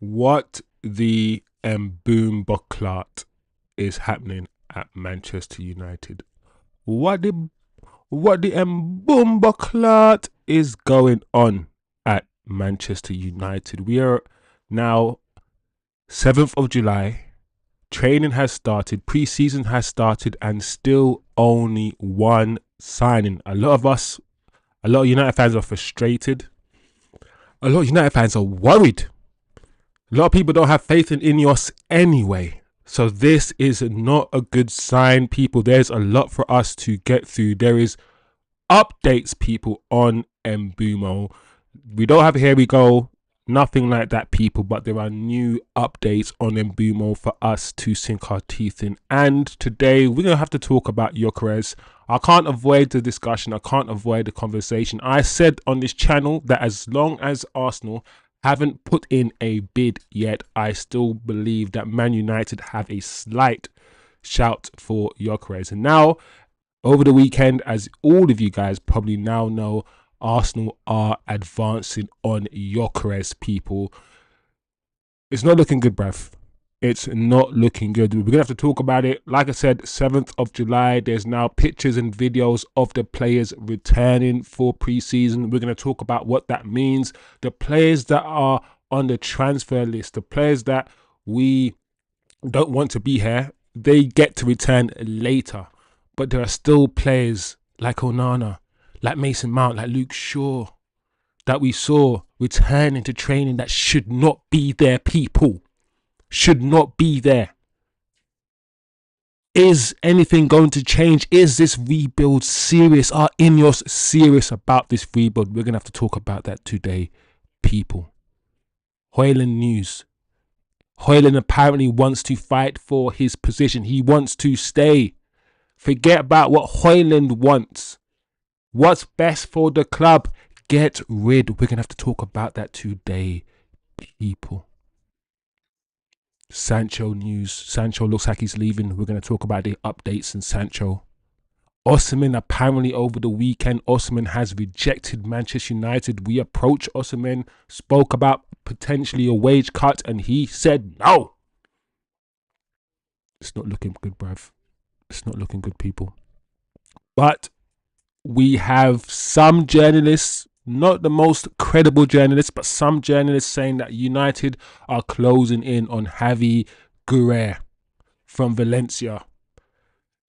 What the Mbeumo is happening at Manchester United? What the Mbeumo is going on at Manchester United? We are now 7th of July. Training has started, preseason has started, and still only one signing. A lot of United fans are frustrated. A lot of United fans are worried. A lot of people don't have faith in Ineos anyway. So this is not a good sign, people. There's a lot for us to get through. There is updates, people, on Mbeumo. We don't have here we go, nothing like that, people, but there are new updates on Mbeumo for us to sink our teeth in. And today we're going to have to talk about Gyokeres. I can't avoid the discussion. I can't avoid the conversation. I said on this channel that as long as Arsenal haven't put in a bid yet, I still believe that Man United have a slight shout for Gyokeres. And now, over the weekend, as all of you guys probably now know, Arsenal are advancing on Gyokeres, people. It's not looking good, bruv. It's not looking good. We're going to have to talk about it. Like I said, 7th of July, there's now pictures and videos of the players returning for preseason. We're going to talk about what that means. The players that are on the transfer list, the players that we don't want to be here, they get to return later. But there are still players like Onana, like Mason Mount, like Luke Shaw, that we saw returning to training that should not be there, people. Should not be there. Is anything going to change? Is this rebuild serious? Are Ineos serious about this rebuild? We're going to have to talk about that today, people. Hojlund news. Hojlund apparently wants to fight for his position. He wants to stay. Forget about what Hojlund wants. What's best for the club? Get rid. We're going to have to talk about that today, people. Sancho news. Sancho looks like he's leaving. We're going to talk about the updates in Sancho. Osimhen, apparently over the weekend, Osimhen has rejected Manchester United. We approached Osimhen, spoke about potentially a wage cut, and he said no. It's not looking good, bruv. It's not looking good, people. But we have some journalists, not the most credible journalists, but some journalists saying that United are closing in on Javi Guerra from Valencia.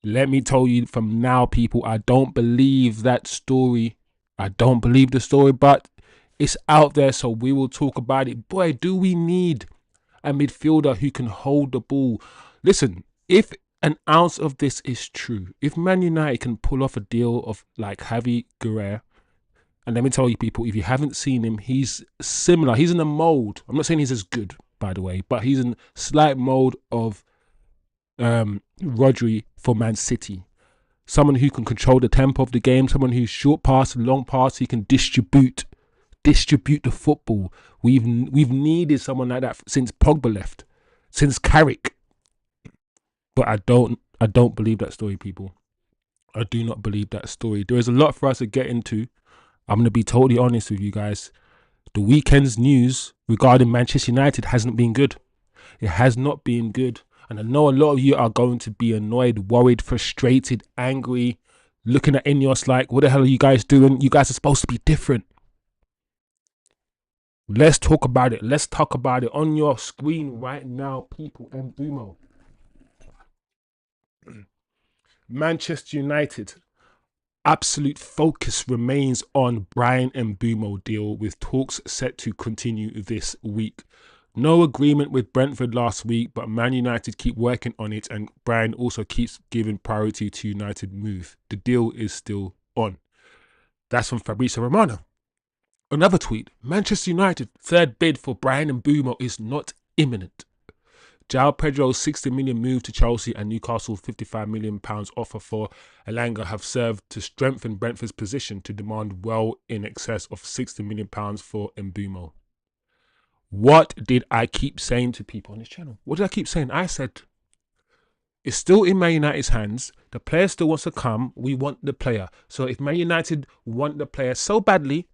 Let me tell you from now, people, I don't believe that story. I don't believe the story, but it's out there, so we will talk about it. Boy, do we need a midfielder who can hold the ball. Listen, if an ounce of this is true, if Man United can pull off a deal of like Javi Guerra, and let me tell you, people, if you haven't seen him, he's similar. He's in a mold. I'm not saying he's as good, by the way, but he's in slight mold of Rodri for Man City. Someone who can control the tempo of the game, someone who's short pass and long pass, he can distribute the football. We've needed someone like that since Pogba left, since Carrick. But I don't believe that story, people. I do not believe that story. There is a lot for us to get into. I'm going to be totally honest with you guys. The weekend's news regarding Manchester United hasn't been good. It has not been good. And I know a lot of you are going to be annoyed, worried, frustrated, angry, looking at Ineos like, what the hell are you guys doing? You guys are supposed to be different. Let's talk about it. Let's talk about it on your screen right now, people. Mbeumo. Manchester United. Absolute focus remains on Bryan Mbeumo deal, with talks set to continue this week. No agreement with Brentford last week, but Man United keep working on it, and Bryan also keeps giving priority to United move. The deal is still on. That's from Fabrizio Romano. Another tweet. Manchester United third bid for Bryan Mbeumo is not imminent. João Pedro's 60 million move to Chelsea and Newcastle's £55 million offer for Elanga have served to strengthen Brentford's position to demand well in excess of £60 million for Mbeumo. What did I keep saying to people on this channel? What did I keep saying? I said, it's still in Man United's hands. The player still wants to come. We want the player. So if Man United want the player so badly,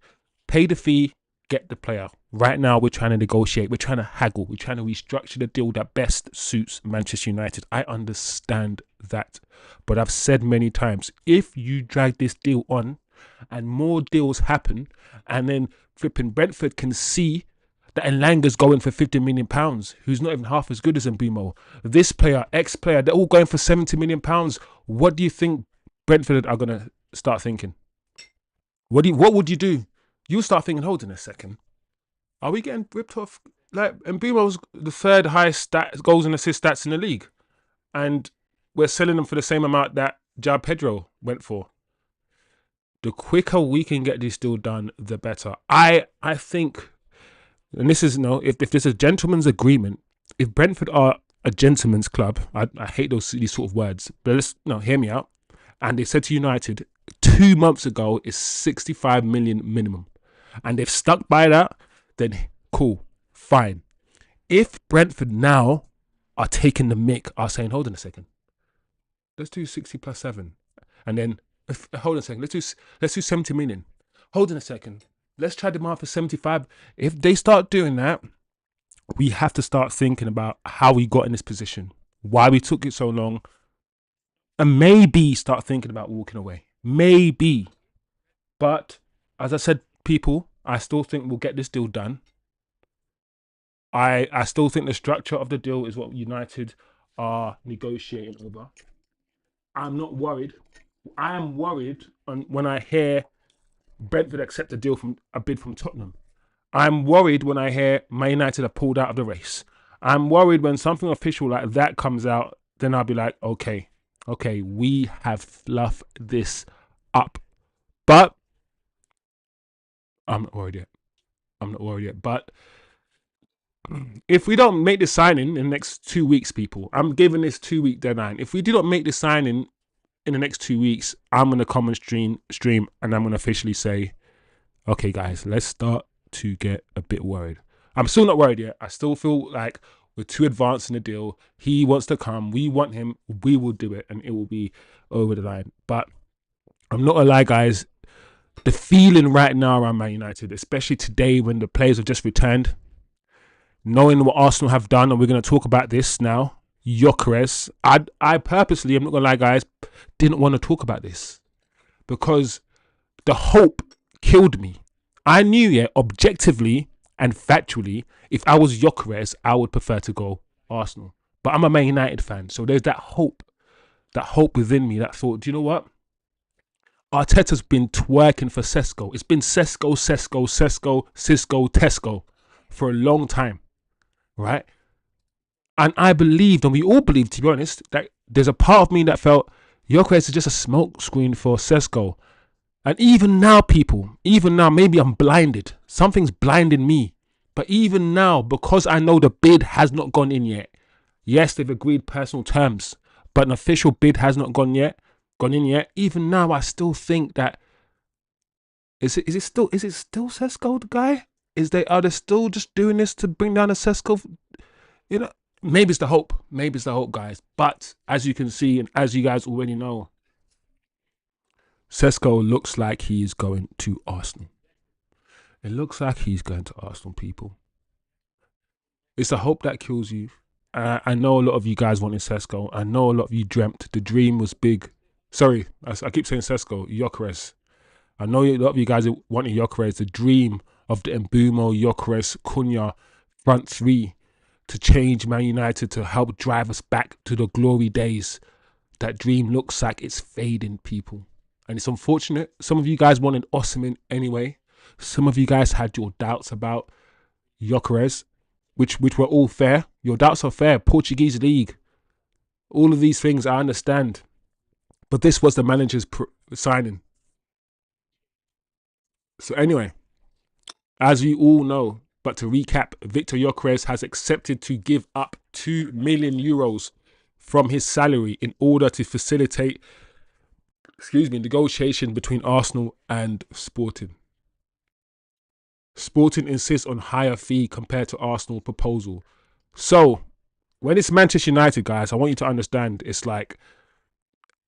pay the fee, get the player. Right now, we're trying to negotiate. We're trying to haggle. We're trying to restructure the deal that best suits Manchester United. I understand that. But I've said many times, if you drag this deal on and more deals happen, and then flipping Brentford can see that Elanga's going for £50 million, who's not even half as good as Mbeumo. This player, ex-player, they're all going for £70 million. What do you think Brentford are going to start thinking? What would you do? You start thinking, hold on a second. Are we getting ripped off? Like, Mbeumo's the third highest goals and assist stats in the league. And we're selling them for the same amount that João Pedro went for. The quicker we can get this deal done, the better. I think, and this is, if there's a gentleman's agreement, if Brentford are a gentleman's club, I hate these sort of words, but hear me out. And they said to United 2 months ago is 65 million minimum. And they've stuck by that, then cool, fine. If Brentford now are taking the mick, are saying, hold on a second, let's do 60 plus 7. And then, hold on a second, let's do 70 million. Hold on a second, let's try demand for 75. If they start doing that, we have to start thinking about how we got in this position, why we took it so long, and maybe start thinking about walking away. Maybe. But as I said, people, I still think we'll get this deal done. I still think the structure of the deal is what United are negotiating over. I'm not worried. I am worried when I hear Brentford accept a bid from Tottenham. I'm worried when I hear Man United are pulled out of the race. I'm worried when something official like that comes out, then I'll be like, okay, we have fluffed this up. But I'm not worried yet. But if we don't make the signing in the next 2 weeks, people, I'm giving this 2-week deadline. If we do not make the signing in the next 2 weeks, I'm going to come and stream and I'm going to officially say, okay, guys, let's start to get a bit worried. I'm still not worried yet. I still feel like we're too advanced in the deal. He wants to come. We want him. We will do it and it will be over the line. But I'm not going to lie, guys. The feeling right now around Man United, especially today when the players have just returned, knowing what Arsenal have done, and we're going to talk about this now, Gyokeres, I purposely, I'm not going to lie, guys, didn't want to talk about this because the hope killed me. I knew, objectively and factually, if I was Gyokeres, I would prefer to go Arsenal. But I'm a Man United fan, so there's that hope within me that thought, do you know what? Arteta's been twerking for Sesko. It's been Sesko, Tesco for a long time, right? And I believed, and we all believed, to be honest, that there's a part of me that felt Gyokeres is just a smokescreen for Sesko. And even now, people, maybe I'm blinded. Something's blinding me. But even now, because I know the bid has not gone in yet. Yes, they've agreed personal terms, but an official bid has not gone in yet. Even now, I still think that is it still Sesko the guy? Are they still just doing this to bring down a Sesko? Maybe it's the hope. Guys. But as you can see, and as you guys already know, Sesko looks like he's going to Arsenal. It looks like he's going to Arsenal, people. It's the hope that kills you. I know a lot of you guys wanted Sesko. I know a lot of you dreamt. The dream was big. Sorry, I keep saying Sesko, Gyokeres. I know a lot of you guys wanted Gyokeres. The dream of the Mbeumo, Gyokeres, Cunha front three to change Man United, to help drive us back to the glory days. That dream looks like it's fading, people. And it's unfortunate. Some of you guys wanted Osimhen anyway. Some of you guys had your doubts about Gyokeres, which were all fair. Your doubts are fair. Portuguese league. All of these things I understand. But this was the manager's signing. So anyway, as you all know, but to recap, Victor Gyokeres has accepted to give up €2 million from his salary in order to facilitate, negotiation between Arsenal and Sporting. Sporting insists on higher fee compared to Arsenal proposal. So, when it's Manchester United, guys, I want you to understand, it's like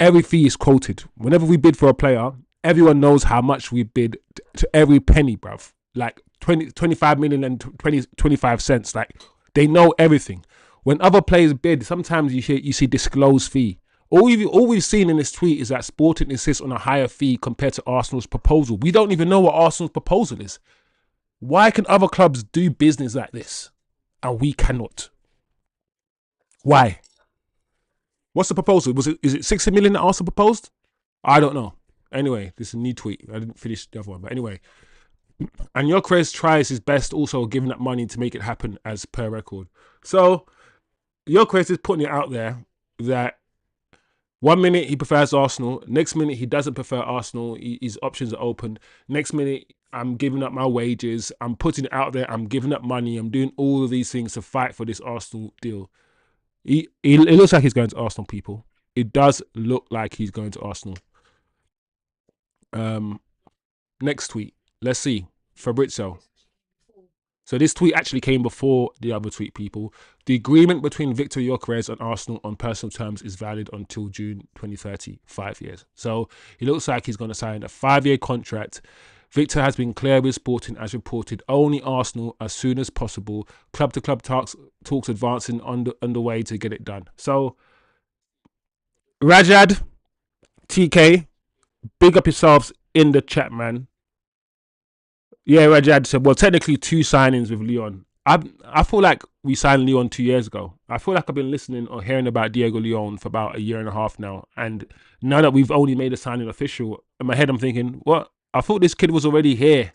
every fee is quoted. Whenever we bid for a player, everyone knows how much we bid to every penny, bruv. Like 25 million and 25 cents. Like, they know everything. When other players bid, sometimes you see disclosed fee. All we've seen in this tweet is that Sporting insists on a higher fee compared to Arsenal's proposal. We don't even know what Arsenal's proposal is. Why can other clubs do business like this and we cannot? Why? What's the proposal? Is it 60 million that Arsenal proposed? I don't know. Anyway, this is a new tweet. I didn't finish the other one, but anyway. And Gyokeres tries his best, also giving that money to make it happen as per record. So Gyokeres is putting it out there that 1 minute he prefers Arsenal, next minute he doesn't prefer Arsenal. His options are open. Next minute, I'm giving up my wages. I'm putting it out there. I'm giving up money. I'm doing all of these things to fight for this Arsenal deal. It looks like he's going to Arsenal, people. It does look like he's going to Arsenal. Next tweet. Let's see. Fabrizio. So this tweet actually came before the other tweet, people. The agreement between Victor Gyokeres and Arsenal on personal terms is valid until June 2030, 5 years. So it looks like he's going to sign a 5-year contract. Victor has been clear with Sporting, as reported, only Arsenal as soon as possible. Club-to-club talks advancing underway to get it done. So, Rajad, TK, big up yourselves in the chat, man. Yeah, Rajad said, well, technically 2 signings with Leon. I feel like we signed Leon 2 years ago. I feel like I've been listening or hearing about Diego Leon for about 1.5 years now. And now that we've only made a signing official, in my head I'm thinking, what? I thought this kid was already here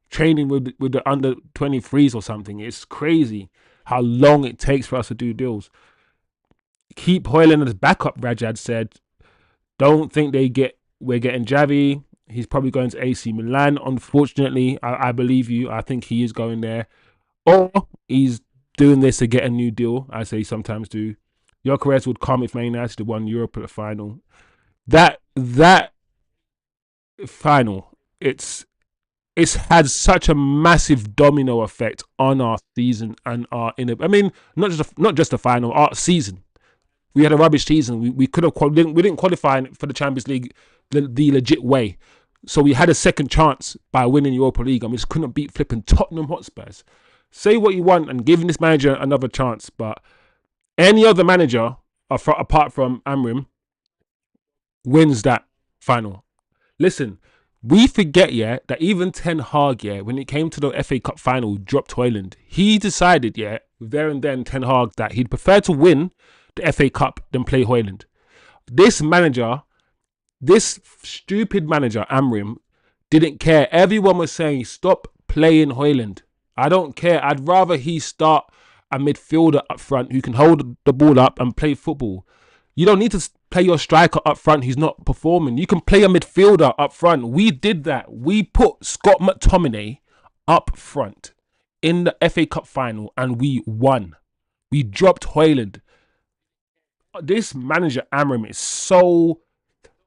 training with the under 23s or something. It's crazy how long it takes for us to do deals. Keep Hojlund as backup, Rajad said. Don't think we're getting Javi. He's probably going to AC Milan. Unfortunately, I believe you. I think he is going there. Or he's doing this to get a new deal, as they sometimes do. Gyokeres would come if Man United won Europe at the final. That final, it's had such a massive domino effect on our season and our not just the final, our season. We had a rubbish season. We didn't qualify for the Champions League the legit way. So we had a second chance by winning Europa League, and we just couldn't beat flipping Tottenham Hotspurs. Say what you want and giving this manager another chance, but any other manager apart from Amrim wins that final. Listen, we forget, that even Ten Hag, when it came to the FA Cup final, dropped Hojlund. He decided, there and then, Ten Hag, that he'd prefer to win the FA Cup than play Hojlund. This stupid manager, Amrim, didn't care. Everyone was saying, stop playing Hojlund. I don't care. I'd rather he start a midfielder up front who can hold the ball up and play football. You don't need to play your striker up front who's not performing. You can play a midfielder up front. We did that. We put Scott McTominay up front in the FA Cup final and we won. We dropped Hojlund. This manager, Amrim, is so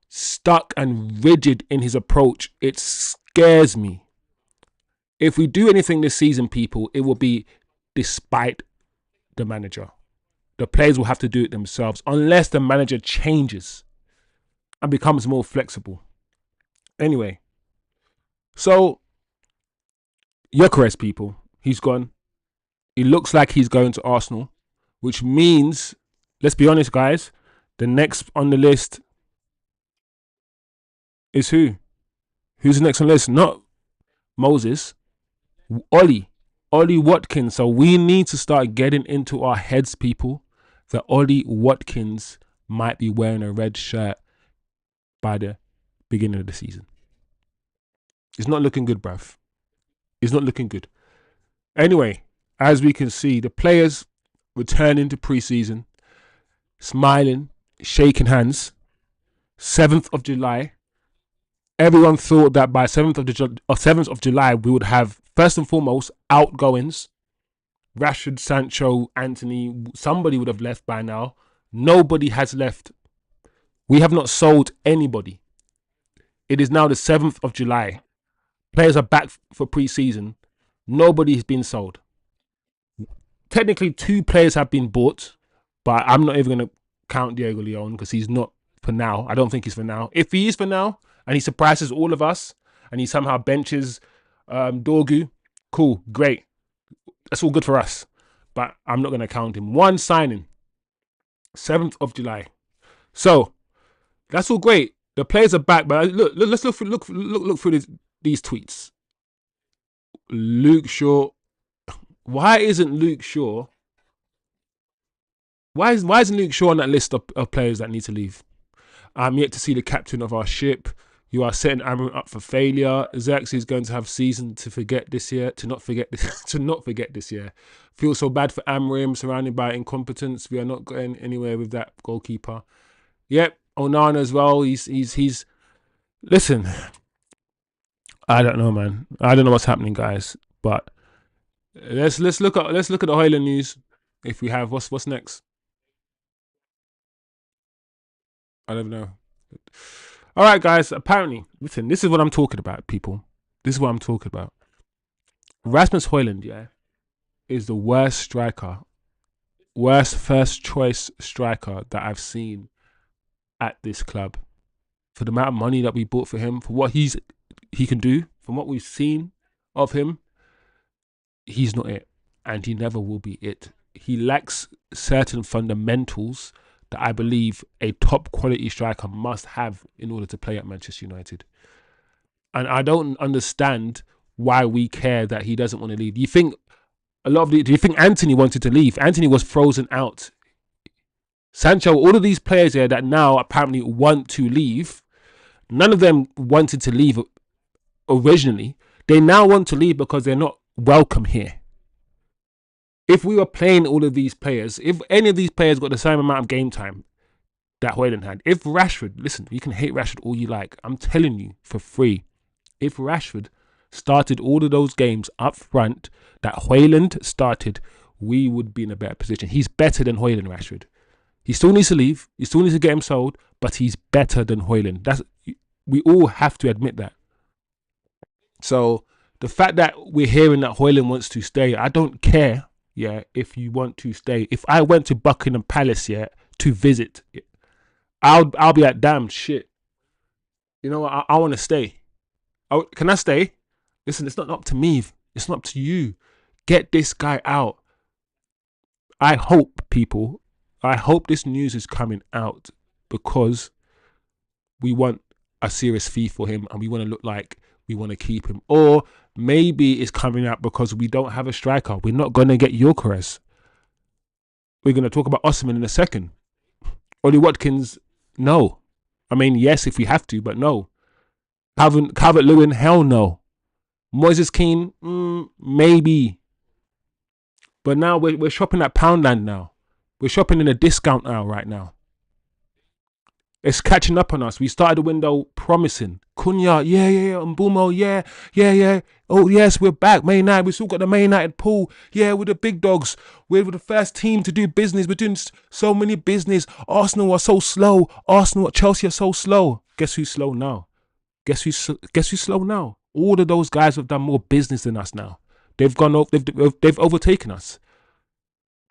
stuck and rigid in his approach. It scares me. If we do anything this season, people, it will be despite the manager. The players will have to do it themselves unless the manager changes and becomes more flexible. Anyway, so Gyokeres, people, he's gone. It looks like he's going to Arsenal, which means, let's be honest, guys, the next on the list is who? Who's the next on the list? Not Moses. Ollie Watkins. So we need to start getting into our heads, people, that Ollie Watkins might be wearing a red shirt by the beginning of the season. It's not looking good, bruv. It's not looking good. Anyway, as we can see, the players returning to preseason, smiling, shaking hands. 7th of July. Everyone thought that by 7th of July, we would have, first and foremost, outgoings. Rashford, Sancho, Anthony, somebody would have left by now. Nobody has left. We have not sold anybody. It is now the 7th of July. Players are back for pre-season. Nobody has been sold. Technically, 2 players have been bought, but I'm not even going to count Diego Leon because he's not for now. I don't think he's for now. If he is for now and he surprises all of us and he somehow benches Dorgu, Cool, great. That's all good for us. But I'm not going to count him. One signing, 7th of July. So that's all great. The players are back, but let's look through these tweets. Luke Shaw. Why isn't Luke Shaw? Why isn't Luke Shaw on that list of players that need to leave? I'm yet to see the captain of our ship. You are setting Amram up for failure. Xerxes is going to have season to forget this year, to not forget this, to not forget this year. Feel so bad for Amram, surrounded by incompetence. We are not going anywhere with that goalkeeper. Yep, Onana as well. He's. Listen, I don't know, man. I don't know what's happening, guys. But let's look at the Hojlund news. If we have, what's next? I don't know. All right, guys. Apparently, listen. This is what I'm talking about, people. This is what I'm talking about. Rasmus Hojlund, yeah, is the worst first choice striker that I've seen at this club. For the amount of money that we bought for him, for what he can do, from what we've seen of him, he's not it, and he never will be it. He lacks certain fundamentals that I believe a top quality striker must have in order to play at Manchester United. And I don't understand why we care that he doesn't want to leave. Do you think Anthony wanted to leave? Anthony was frozen out. Sancho, all of these players here that now apparently want to leave, none of them wanted to leave originally. They now want to leave because they're not welcome here. If we were playing all of these players, if any of these players got the same amount of game time that Hojlund had, if Rashford, listen, you can hate Rashford all you like, I'm telling you for free, if Rashford started all of those games up front that Hojlund started, we would be in a better position. He's better than Hojlund, Rashford. He still needs to leave. He still needs to get him sold, but he's better than Hojlund. We all have to admit that. So the fact that we're hearing that Hojlund wants to stay, I don't care. Yeah, if you want to stay. If I went to Buckingham Palace, yeah, to visit, I'll be like, damn shit. You know what? I want to stay. Can I stay? Listen, it's not up to me. It's not up to you. Get this guy out. I hope, people, this news is coming out because we want a serious fee for him and we want to look like we want to keep him. Or maybe it's coming out because we don't have a striker. We're not going to get Gyokeres. We're going to talk about Osimhen in a second. Ollie Watkins, no. I mean, yes, if we have to, but no. Calvert-Lewin, hell no. Moises Kean, maybe. But now we're shopping at Poundland now. We're shopping in a discount aisle right now. It's catching up on us. We started the window promising. Cunha, yeah. Mbeumo, yeah. Oh, yes, we're back. Man United, we still got the Man United pool. Yeah, we're the big dogs. We're the first team to do business. We're doing so many business. Arsenal are so slow. Chelsea are so slow. Guess who's slow now? Guess who's slow now? All of those guys have done more business than us now. They've overtaken us.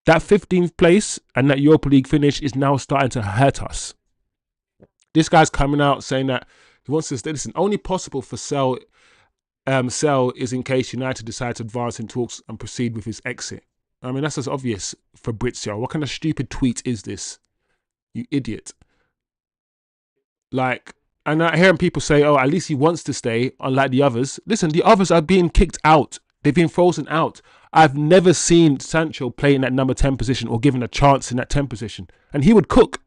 That 15th place and that Europa League finish is now starting to hurt us. This guy's coming out saying that he wants to stay. Listen, only possible for sell is in case United decide to advance in talks and proceed with his exit. I mean, that's as obvious. Fabrizio, what kind of stupid tweet is this? You idiot. Like, and I'm hearing people say, oh, at least he wants to stay, unlike the others. Listen, the others are being kicked out. They've been frozen out. I've never seen Sancho play in that number 10 position or given a chance in that 10 position. And he would cook.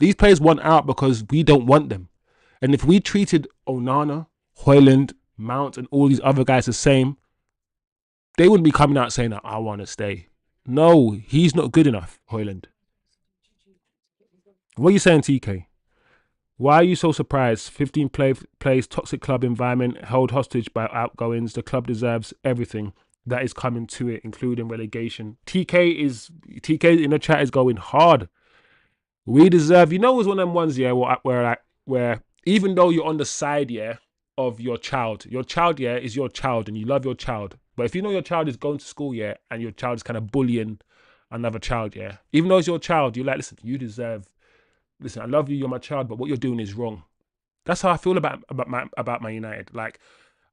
These players want out because we don't want them. And if we treated Onana, Hojlund, Mount, and all these other guys the same, they wouldn't be coming out saying that I want to stay. No, he's not good enough, Hojlund. What are you saying, TK? Why are you so surprised? 15 plays, toxic club environment, held hostage by outgoings. The club deserves everything that is coming to it, including relegation. TK in the chat is going hard. We deserve, it was one of them ones, yeah, where even though you're on the side, yeah, of your child, yeah, is your child and you love your child. But if you know your child is going to school, yeah, and your child is kind of bullying another child, yeah, even though it's your child, you're like, listen, I love you, you're my child, but what you're doing is wrong. That's how I feel about Man United. Like,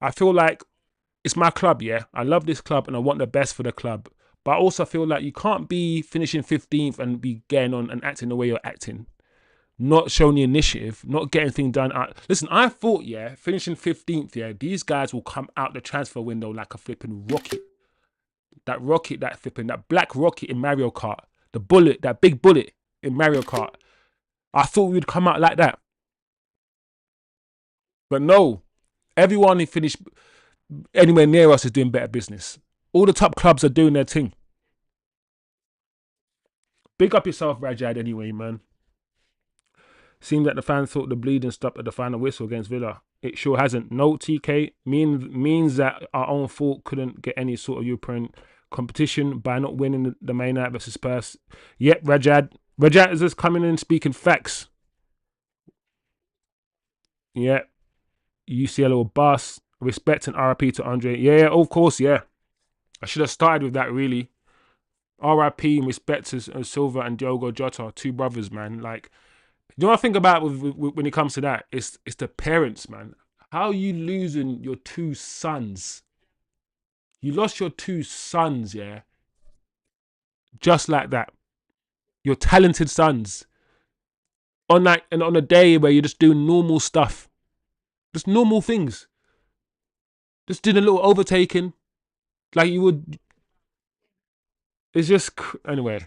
I feel like it's my club, yeah. I love this club and I want the best for the club. But I also feel like you can't be finishing 15th and be getting on and acting the way you're acting. Not showing the initiative, not getting things done. Listen, I thought, yeah, finishing 15th, yeah, these guys will come out the transfer window like a flipping rocket. That rocket, that black rocket in Mario Kart. The bullet, that big bullet in Mario Kart. I thought we'd come out like that. But no, everyone who finished anywhere near us is doing better business. All the top clubs are doing their thing. Big up yourself, Rajad, anyway, man. Seemed that the fans thought the bleeding stopped at the final whistle against Villa. It sure hasn't. No, TK means that our own fault couldn't get any sort of European competition by not winning the main night versus Spurs. Yep, Rajad. Rajad is just coming in and speaking facts. Yeah. UCL or bust. Respect and RIP to Andre. Yeah, of course, yeah. I should have started with that, really. RIP and respect to Silva and Diogo Jota, two brothers, man. Like, you know what I think about when it comes to that? It's the parents, man. How are you losing your two sons? You lost your two sons, yeah? Just like that. Your talented sons. On a day where you're just doing normal stuff. Just normal things. Just doing a little overtaking. Like you would. It's just, anyway.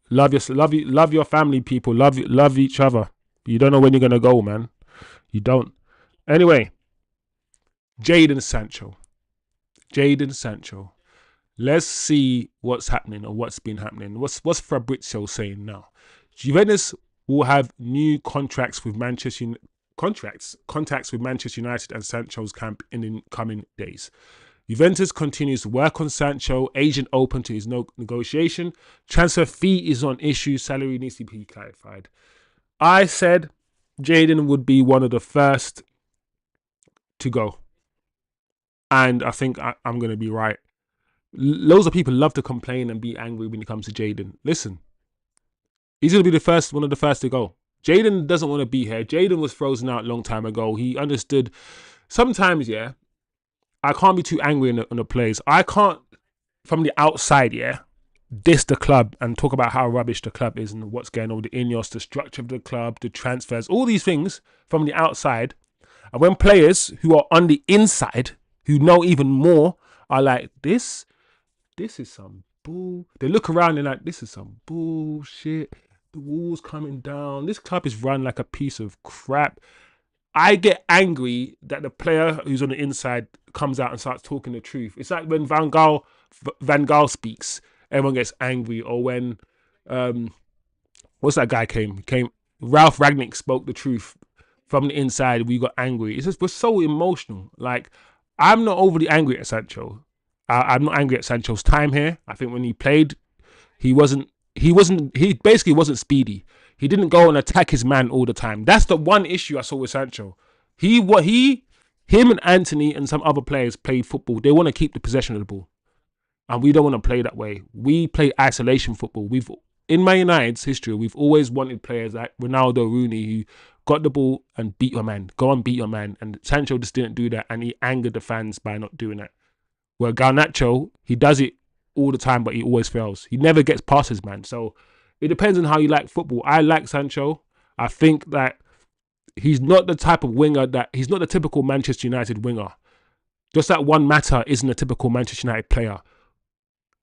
Love your family, people. Love each other. You don't know when you're gonna go, man. You don't. Anyway, Jadon Sancho. Let's see what's happening or what's been happening. What's Fabrizio saying now? Juventus will have new contacts with Manchester United and Sancho's camp in the coming days. Juventus continues to work on Sancho, agent open to his negotiation. Transfer fee is on issue, salary needs to be clarified. I said Jadon would be one of the first to go. And I think I'm going to be right. Loads of people love to complain and be angry when it comes to Jadon. Listen, he's going to be one of the first to go. Jadon doesn't want to be here. Jadon was frozen out a long time ago. He understood. Sometimes, yeah, I can't be too angry on the players. I can't, from the outside, yeah, diss the club and talk about how rubbish the club is and what's going on with the Ineos, the structure of the club, the transfers, all these things from the outside. And when players who are on the inside, who know even more, are like, this is some bull. They look around and like, this is some bullshit. The wall's coming down. This club is run like a piece of crap. I get angry that the player who's on the inside comes out and starts talking the truth. It's like when Van Gaal speaks, everyone gets angry. Or when, what's that guy came? Ralph Ragnick spoke the truth from the inside. We got angry. It's just, we're so emotional. Like, I'm not overly angry at Sancho. I'm not angry at Sancho's time here. I think when he played, he basically wasn't speedy. He didn't go and attack his man all the time. That's the one issue I saw with Sancho. Him and Anthony and some other players played football. They want to keep the possession of the ball. And we don't want to play that way. We play isolation football. In Man United's history, we've always wanted players like Ronaldo, Rooney, who got the ball and beat your man. Go and beat your man. And Sancho just didn't do that. And he angered the fans by not doing that. Where Garnacho, he does it all the time, but he always fails. He never gets past his man. So it depends on how you like football. I like Sancho. I think that he's not the type of winger he's not the typical Manchester United winger. Just that one matter isn't a typical Manchester United player.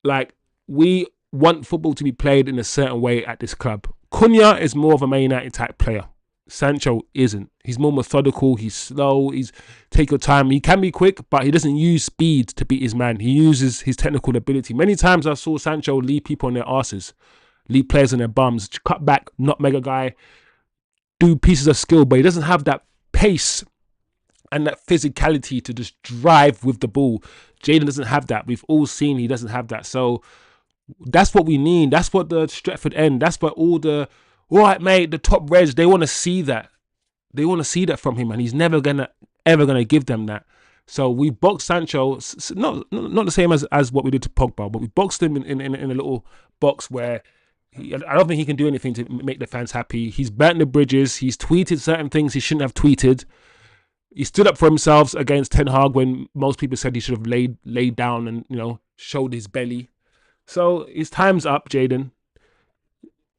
Like, we want football to be played in a certain way at this club. Cunha is more of a Man United type player. Sancho isn't. He's more methodical. He's slow. He's take your time. He can be quick, but he doesn't use speed to beat his man. He uses his technical ability. Many times I saw Sancho leave people on their arses, leave players on their bums, cut back, nutmeg a guy, do pieces of skill, but he doesn't have that pace and that physicality to just drive with the ball. Jadon doesn't have that. We've all seen he doesn't have that. So that's what we need. That's what the Stretford end. That's what all the, all right, mate, the top reds, they want to see that. They want to see that from him, and he's never ever gonna give them that. So we boxed Sancho, not the same as what we did to Pogba, but we boxed him in a little box where I don't think he can do anything to make the fans happy. He's burnt the bridges. He's tweeted certain things he shouldn't have tweeted. He stood up for himself against Ten Hag when most people said he should have laid down and, you know, showed his belly. So his time's up, Jaden.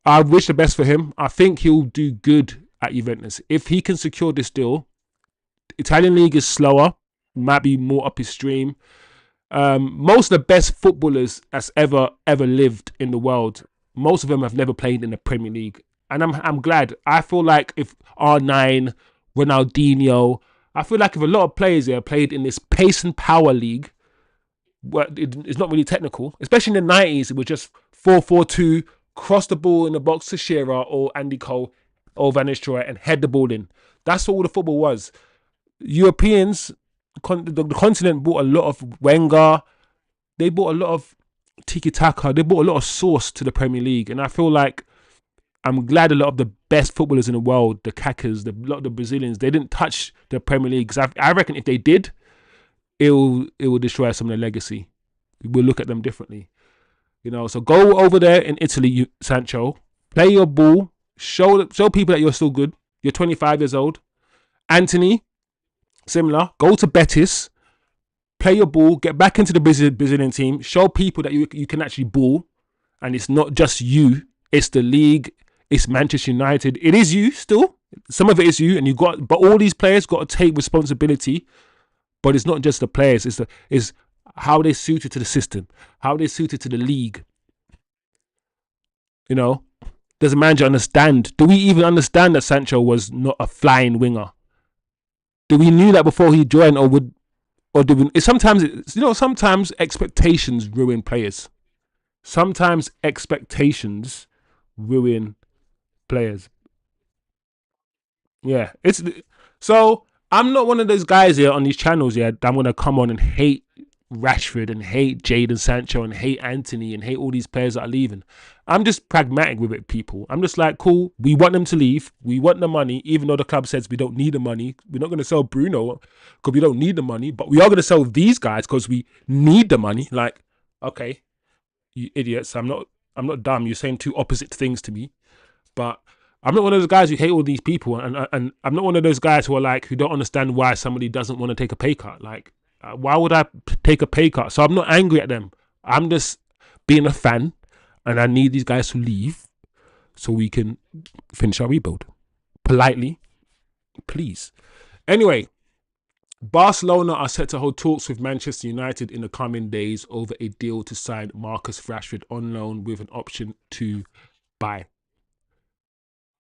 I wish the best for him. I think he'll do good at Juventus. If he can secure this deal, Italian league is slower, might be more up his stream. Most of the best footballers that's ever lived in the world, most of them have never played in the Premier League. And I'm glad. I feel like if R9, Ronaldinho, I feel like if a lot of players here played in this pace and power league, well, it's not really technical. Especially in the 90s, it was just 4-4-2, cross the ball in the box to Shearer or Andy Cole or Van Nistelrooy and head the ball in. That's all the football was. Europeans, the continent bought a lot of Wenger. They bought a lot of tiki-taka. They bought a lot of sauce to the Premier League. And I feel like I'm glad a lot of the best footballers in the world, the Kakas, a lot of the Brazilians, they didn't touch the Premier League. Because I reckon if they did, it will destroy some of their legacy. We'll look at them differently. You know, so go over there in Italy, Sancho. Play your ball. Show people that you're still good. You're 25 years old. Anthony, similar. Go to Betis. Play your ball. Get back into the Brazilian team. Show people that you can actually ball. And it's not just you. It's the league. It's Manchester United. It is you still. Some of it is you. But all these players got to take responsibility. But it's not just the players. It's how they suited to the system. How they suited to the league. You know? Does the manager understand? Do we even understand that Sancho was not a flying winger? Do we knew that before he joined, or do we? Sometimes expectations ruin players. Sometimes expectations ruin players. Yeah, so I'm not one of those guys here on these channels that I'm gonna come on and hate Rashford and hate Jadon Sancho and hate Anthony and hate all these players that are leaving. I'm just pragmatic with it, people. I'm just like, cool, we want them to leave. We want the money, even though the club says we don't need the money. We're not going to sell Bruno because we don't need the money, but we are going to sell these guys because we need the money. Like, okay, you idiots. I'm not dumb. You're saying two opposite things to me. But I'm not one of those guys who hate all these people. And I'm not one of those guys who don't understand why somebody doesn't want to take a pay cut. Like, why would I take a pay cut? So I'm not angry at them. I'm just being a fan. And I need these guys to leave so we can finish our rebuild. Politely, please. Anyway, Barcelona are set to hold talks with Manchester United in the coming days over a deal to sign Marcus Rashford on loan with an option to buy.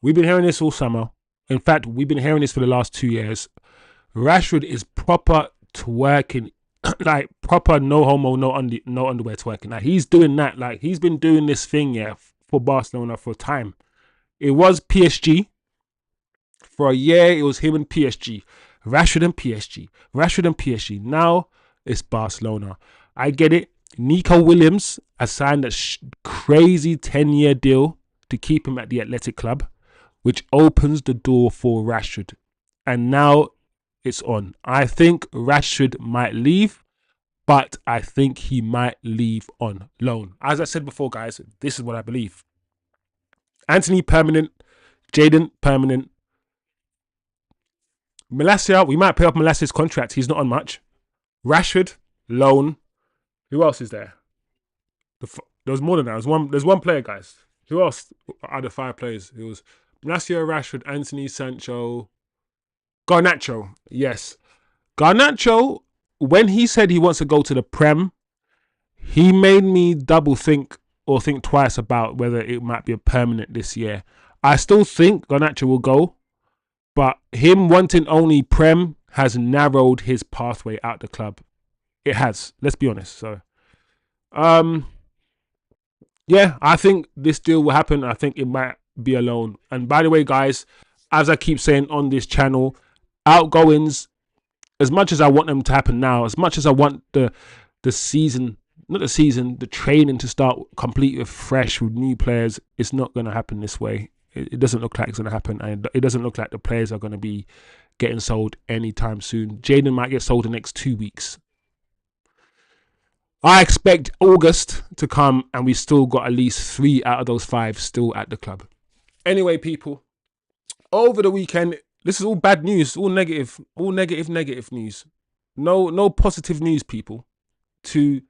We've been hearing this all summer. In fact, we've been hearing this for the last 2 years. Rashford is proper twerking. Like proper no homo, no underwear twerking. Like he's doing that. Like he's been doing this thing, for Barcelona for a time. It was PSG. For a year, it was him and PSG. Rashford and PSG. Rashford and PSG. Now it's Barcelona. I get it. Nico Williams has signed a crazy 10-year deal to keep him at the Athletic Club, which opens the door for Rashford. And now it's on. I think Rashford might leave, but I think he might leave on loan. As I said before, guys, this is what I believe. Anthony, permanent. Jadon, permanent. Malacia, we might pay off Malacia's contract. He's not on much. Rashford, loan. Who else is there? There was more than that. There's one player, guys. Who else out of 5 players? It was Malacia, Rashford, Anthony, Sancho, Garnacho. Yes. Garnacho, when he said he wants to go to the Prem, he made me double think or think twice about whether it might be a permanent this year. I still think Garnacho will go, but him wanting only Prem has narrowed his pathway out the club. It has. Let's be honest. So, yeah, I think this deal will happen. I think it might be a loan. And by the way, guys, as I keep saying on this channel, outgoings, as much as I want them to happen now, as much as I want the training to start completely fresh with new players, it's not going to happen this way. It doesn't look like it's going to happen, and it doesn't look like the players are going to be getting sold anytime soon. Jadon might get sold the next 2 weeks. I expect August to come, and we still got at least 3 out of those 5 still at the club. Anyway, people, over the weekend, This is all bad news, all negative news. No positive news, people. To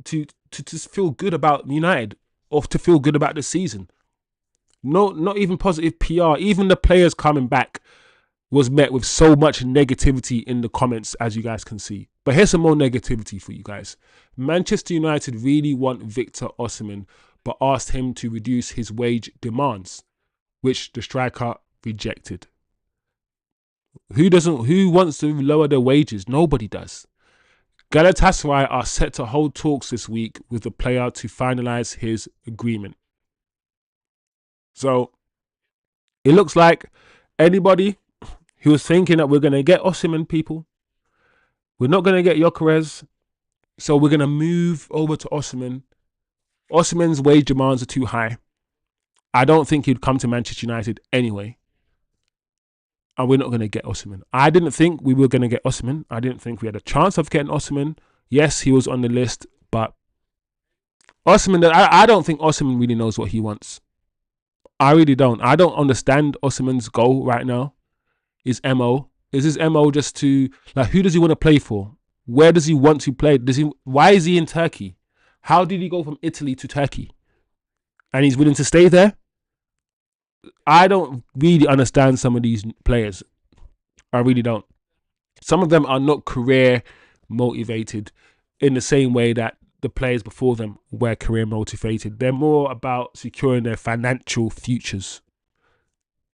to just feel good about United or to feel good about the season. No, not even positive PR. Even the players coming back was met with so much negativity in the comments, as you guys can see. But here's some more negativity for you guys. Manchester United really want Victor Osimhen, but asked him to reduce his wage demands, which the striker rejected. Who wants to lower their wages? Nobody does. Galatasaray are set to hold talks this week with the player to finalise his agreement. So it looks like anybody who was thinking that we're going to get Osimhen, people, we're not going to get Gyokeres, so we're going to move over to Osimhen. Osimhen's wage demands are too high. I don't think he'd come to Manchester United anyway. And we're not going to get Osimhen. I didn't think we were going to get Osimhen. I didn't think we had a chance of getting Osimhen. Yes, he was on the list, but Osimhen, I don't think Osimhen really knows what he wants. I really don't. I don't understand Osimhen's goal right now. His MO. Is his MO just to, like, who does he want to play for? Where does he want to play? Why is he in Turkey? How did he go from Italy to Turkey? And he's willing to stay there? I don't really understand some of these players. I really don't. Some of them are not career motivated in the same way that the players before them were career motivated. They're more about securing their financial futures.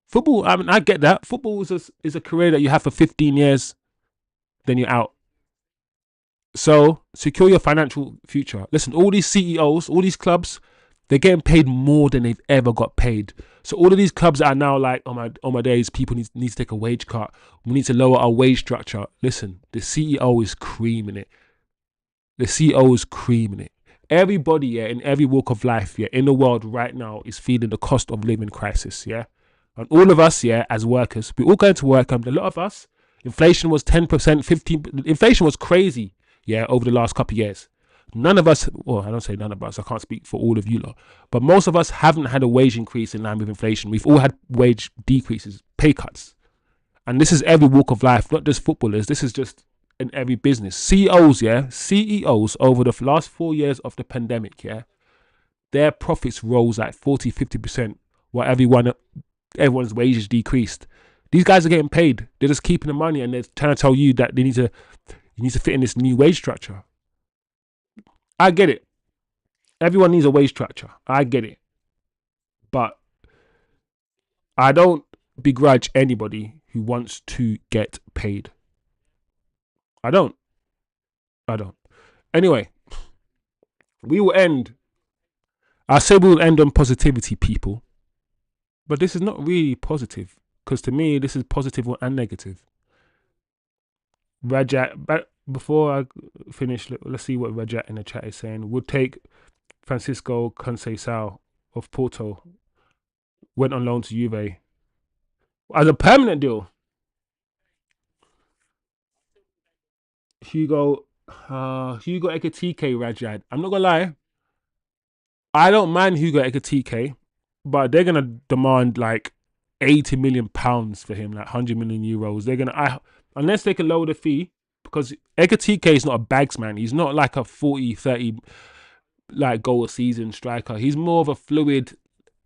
Football, I mean, I get that. Football is a career that you have for 15 years, then you're out. So secure your financial future. Listen, all these CEOs, all these clubs, they're getting paid more than they've ever got paid. So all of these clubs are now like, oh my days, people need to take a wage cut. We need to lower our wage structure. Listen, the CEO is creaming it. The CEO is creaming it. Everybody, yeah, in every walk of life, yeah, in the world right now is feeling the cost of living crisis, yeah. And all of us, yeah, as workers, we all going to work. A lot of us, inflation was 10%, 15%. Inflation was crazy, yeah, over the last couple of years. None of us, well, I don't say none of us, I can't speak for all of you lot, but most of us haven't had a wage increase in line with inflation. We've all had wage decreases, pay cuts. And this is every walk of life, not just footballers. This is just in every business. CEOs, yeah, CEOs over the last 4 years of the pandemic, yeah, their profits rose like 40, 50%, while everyone's wages decreased. These guys are getting paid. They're just keeping the money, and they're trying to tell you that you need to fit in this new wage structure. I get it. Everyone needs a wage structure. I get it. But I don't begrudge anybody who wants to get paid. I don't. Anyway, I say we will end on positivity, people. But this is not really positive, because to me, this is positive and negative. Rajat, but before I finish, let's see what Rajat in the chat is saying. Would take Francisco Conceição of Porto, went on loan to Juve as a permanent deal. Hugo Ekitike, Rajat. I'm not gonna lie, I don't mind Hugo Ekitike, but they're gonna demand like £80 million for him, like €100 million. They're gonna, unless they can lower the fee, because Ekitike is not a bagsman. He's not like a 40, 30 like goal a season striker. He's more of a fluid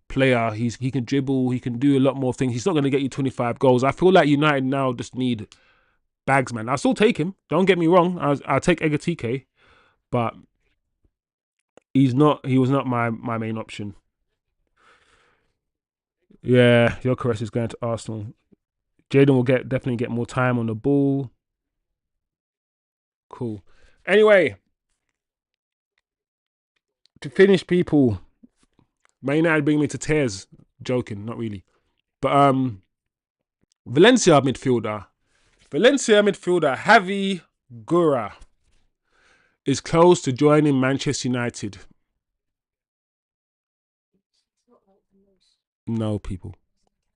player. He can dribble. He can do a lot more things. He's not going to get you 25 goals. I feel like United now just need bagsman. I'll still take him. Don't get me wrong. I'll take Ekitike, but he was not my main option. Yeah, Gyokeres is going to Arsenal. Jaden will definitely get more time on the ball. Cool. Anyway, to finish, people, Man United bring me to tears. Joking, not really. But Valencia midfielder Javi Guerra is close to joining Manchester United. No, people.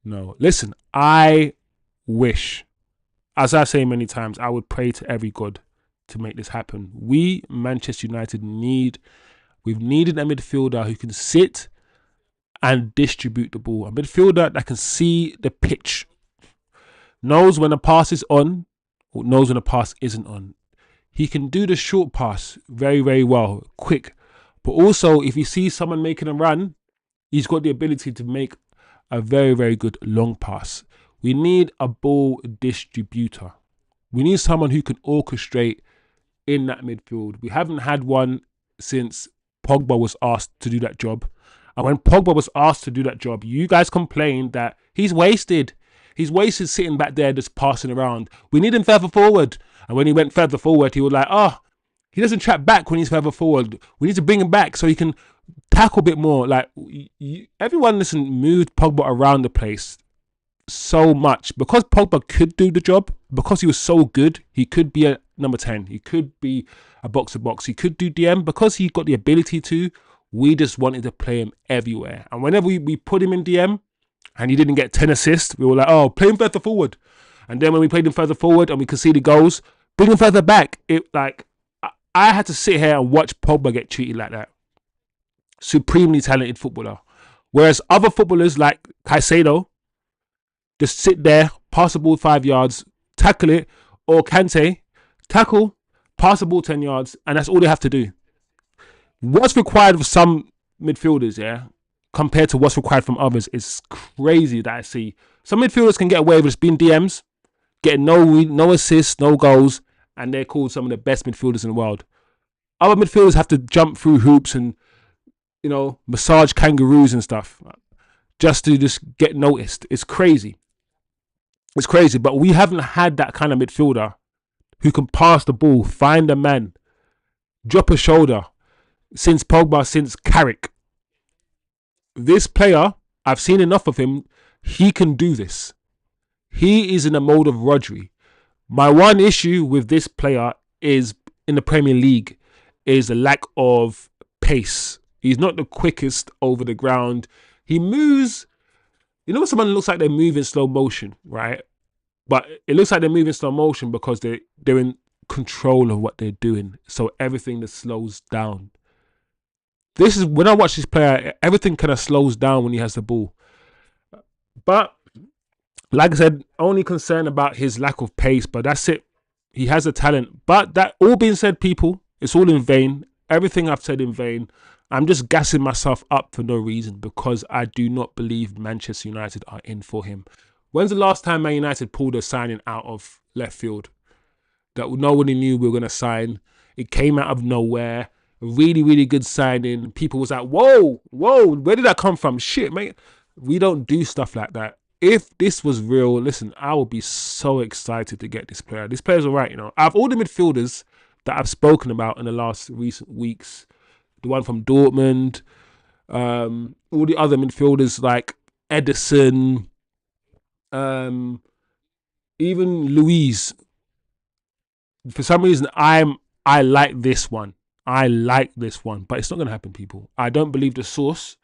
No. Listen, I wish, as I say many times, I would pray to every god to make this happen. We, Manchester United, we've needed a midfielder who can sit and distribute the ball. A midfielder that can see the pitch. knows when a pass is on, or knows when a pass isn't on. He can do the short pass very, very well, quick. But also, if he sees someone making a run, he's got the ability to make a very, very good long pass. We need a ball distributor. We need someone who can orchestrate in that midfield. We haven't had one since Pogba was asked to do that job. And when Pogba was asked to do that job, you guys complained that he's wasted. He's wasted sitting back there just passing around. We need him further forward. And when he went further forward, he was like, he doesn't track back when he's further forward. We need to bring him back so he can tackle a bit more. Like, everyone, moved Pogba around the place so much because Pogba could do the job, because he was so good. He could be a number 10, he could be a box-to-box, he could do DM. Because he got the ability to, we just wanted to play him everywhere. And whenever we put him in DM and he didn't get 10 assists, we were like, play him further forward. And then when we played him further forward and we conceded goals, bring him further back. I had to sit here and watch Pogba get treated like that. Supremely talented footballer. Whereas other footballers like Caicedo just sit there, pass the ball 5 yards, tackle it, or Kante, tackle, pass the ball 10 yards, and that's all they have to do. What's required of some midfielders, compared to what's required from others, is crazy that I see. Some midfielders can get away with just being DMs, getting no assists, no goals, and they're called some of the best midfielders in the world. Other midfielders have to jump through hoops and, massage kangaroos and stuff just to get noticed. It's crazy. It's crazy, but we haven't had that kind of midfielder who can pass the ball, find a man, drop a shoulder, since Pogba, since Carrick. This player, I've seen enough of him. He can do this. He is in the mode of Rodri. My one issue with this player is in the Premier League is the lack of pace. He's not the quickest over the ground. He moves. When someone looks like they move in slow motion, right? But it looks like they're moving slow motion because they're in control of what they're doing. So everything just slows down. This is when I watch this player, everything kind of slows down when he has the ball. But like I said, only concerned about his lack of pace, but that's it. He has a talent. But that all being said, people, it's all in vain. Everything I've said in vain. I'm just gassing myself up for no reason because I do not believe Manchester United are in for him. When's the last time Man United pulled a signing out of left field that nobody knew we were going to sign? It came out of nowhere. A really, really good signing. People was like, whoa, where did that come from? Shit, mate. We don't do stuff like that. If this was real, listen, I would be so excited to get this player. This player's all right, Out of all the midfielders that I've spoken about in the last recent weeks, the one from Dortmund, all the other midfielders like Edison, even Luiz. For some reason, I like this one. But it's not going to happen, people. I don't believe the source.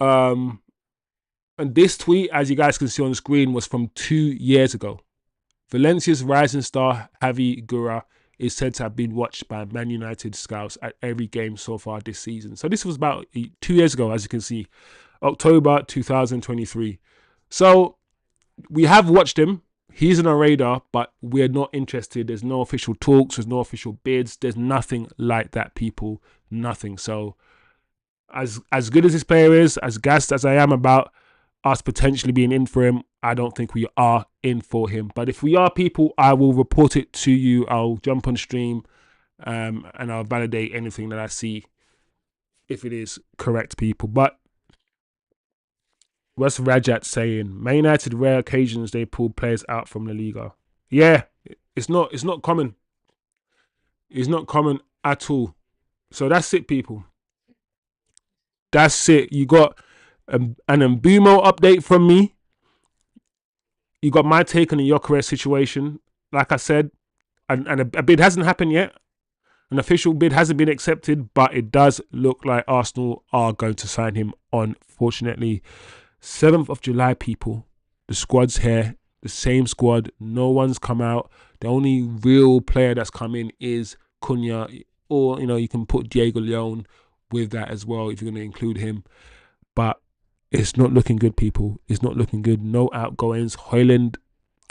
And this tweet, as you guys can see on the screen, was from 2 years ago. Valencia's rising star, Javi Guerra, is said to have been watched by Man United scouts at every game so far this season. So this was about 2 years ago, as you can see, October 2023. So we have watched him. He's on our radar, but we're not interested. There's no official talks. There's no official bids. There's nothing like that, people. Nothing. So as good as this player is, as gassed as I am about us potentially being in for him, I don't think we are in for him. But if we are, people, I will report it to you. I'll jump on stream and I'll validate anything that I see if it is correct, people. But what's Rajat saying? Man United, rare occasions they pull players out from the Liga. Yeah, it's not common. It's not common at all. So that's it, people. That's it. You got an Mbeumo update from me. You got my take on the Gyokeres situation. Like I said, and a bid hasn't happened yet. An official bid hasn't been accepted, but it does look like Arsenal are going to sign him, unfortunately. 7th of July, people. The squad's here. The same squad. No one's come out. The only real player that's come in is Cunha. Or, you can put Diego Leon with that as well if you're going to include him. But It's not looking good, people. It's not looking good. No outgoings. Hojlund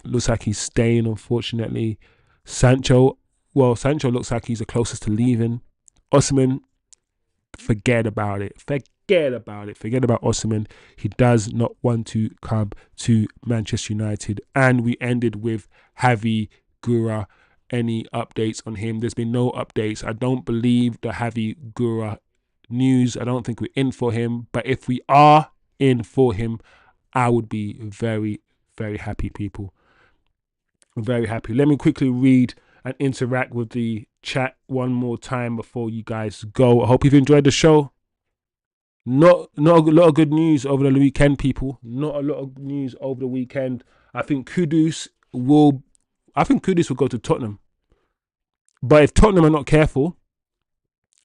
looks like he's staying, unfortunately. Sancho looks like he's the closest to leaving. Osimhen, forget about it. Forget about it. Forget about Osimhen. He does not want to come to Manchester United. And we ended with Javi Guerra. Any updates on him? There's been no updates. I don't believe the Javi Guerra news. I don't think we're in for him. But if we are in for him, I would be very, very happy, people. I'm very happy. Let me quickly read and interact with the chat one more time before you guys go. I hope you've enjoyed the show. Not a lot of good news over the weekend, people. Not a lot of news over the weekend. I think Kudus will go to Tottenham. But if Tottenham are not careful,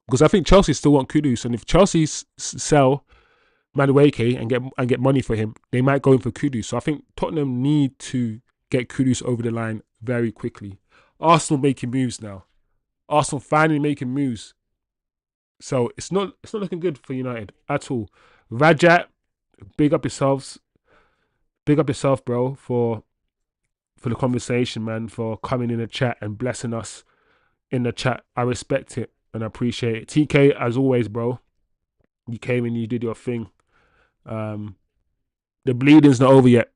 because I think Chelsea still want Kudus, and if Chelsea sell Madueke and get money for him, they might go in for Kudus. So I think Tottenham need to get Kudus over the line very quickly. Arsenal making moves now. Arsenal finally making moves. So it's not looking good for United at all. Rajat, big up yourselves. Big up yourself, bro, for the conversation, man, for coming in the chat and blessing us in the chat. I respect it and I appreciate it. TK, as always, bro. You came in, you did your thing. The bleeding's not over yet.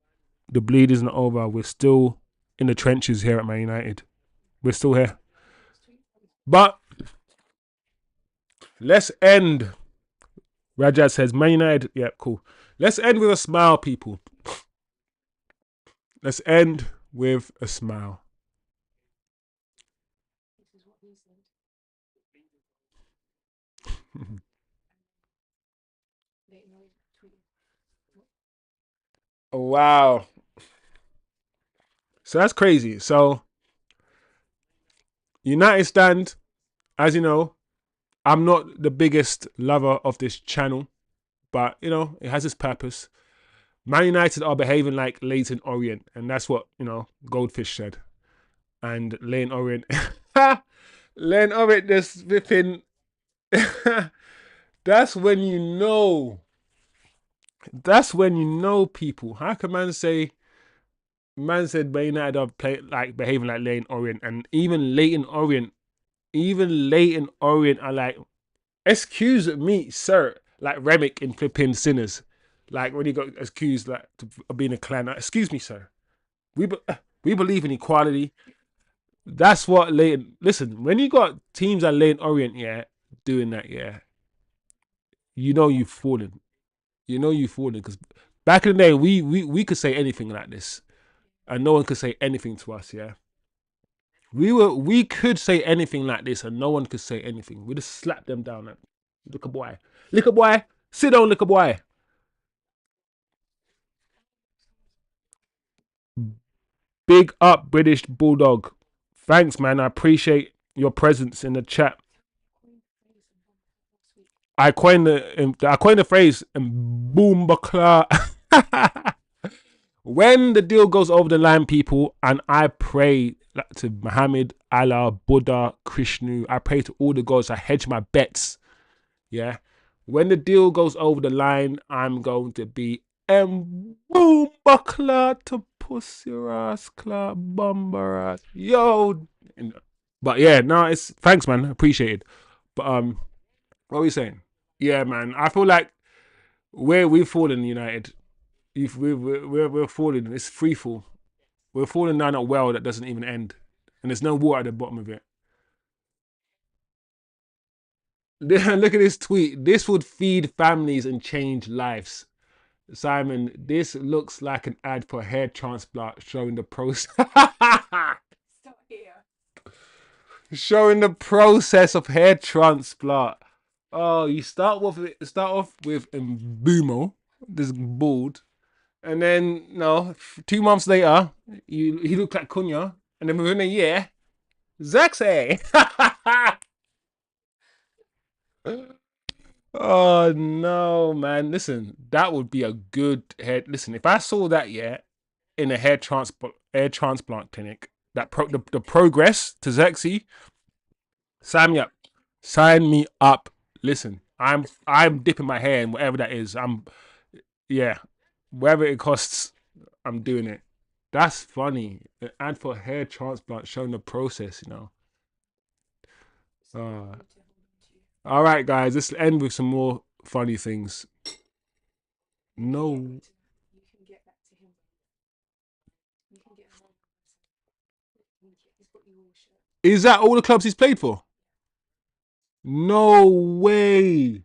The bleed isn't over. We're still in the trenches here at Man United. We're still here. But let's end. Rajat says, Man United. Yeah, cool. Let's end with a smile, people. Let's end with a smile. Wow. So that's crazy. So United stand, as you know, I'm not the biggest lover of this channel, but you know, it has its purpose. Man United are behaving like Leighton Orient, and that's what, you know, Goldfish said. And Leighton Orient, Leighton Orient just flipping. That's when you know. That's when you know, people. How can man say? Man said Man United are behaving like Leighton Orient, and even Leighton Orient are like, excuse me, sir, like Remick in flipping Sinners, like when he got accused like of being a clan. Like, excuse me, sir. We believe in equality. That's what Leighton. Listen, when you got teams like Leighton Orient, yeah, doing that, yeah, you know you've fallen. You know you've fallen because back in the day, we could say anything like this, and no one could say anything to us. Yeah, we could say anything like this, and no one could say anything. We just slap them down. Like, look a boy, sit down, look a boy. Big up, British Bulldog. Thanks, man. I appreciate your presence in the chat. I coined the phrase boom bakla. When the deal goes over the line, people, and I pray to Muhammad, Allah, Buddha, Krishna, I pray to all the gods, I hedge my bets. Yeah. When the deal goes over the line, I'm going to be boom bakla to pussy ass club bomber ass. Yo. But yeah, no, it's thanks, man. Appreciate it. But what are we saying? Yeah, man. I feel like we've fallen, United. We're falling. It's free fall. We're falling down a well that doesn't even end, and there's no water at the bottom of it. Look at this tweet. This would feed families and change lives. Simon, this looks like an ad for hair transplant showing the process. Showing the process of hair transplant. Oh, you start off with Mbeumo, this bald, and then no, 2 months later, he looked like Cunha, and then within a year, Zaxay. Oh no, man! Listen, that would be a good head. Listen, if I saw that, yeah, in a hair transplant clinic, the progress to Zexy, sign me up. Sign me up. Listen, I'm dipping my hair in whatever that is. Yeah, whatever it costs, I'm doing it. That's funny. An ad for hair transplant showing the process, you know. Uh, all right, guys, let's end with some more funny things. No, is that all the clubs he's played for? No way.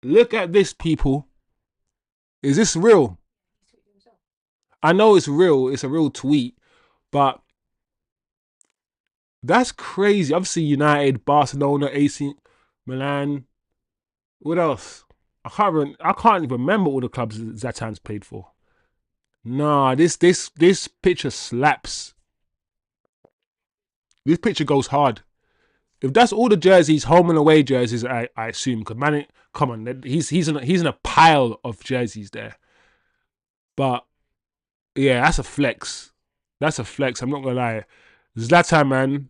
Look at this, people. Is this real? I know it's real. It's a real tweet, but that's crazy. Obviously, United, Barcelona, AC Milan. What else? I can't even remember all the clubs Zatan's played for. Nah, this picture slaps. This picture goes hard. If that's all the jerseys, home and away jerseys, I assume. Because man, come on, he's in a pile of jerseys there. But yeah, that's a flex. That's a flex. I'm not gonna lie. Zlatan, man.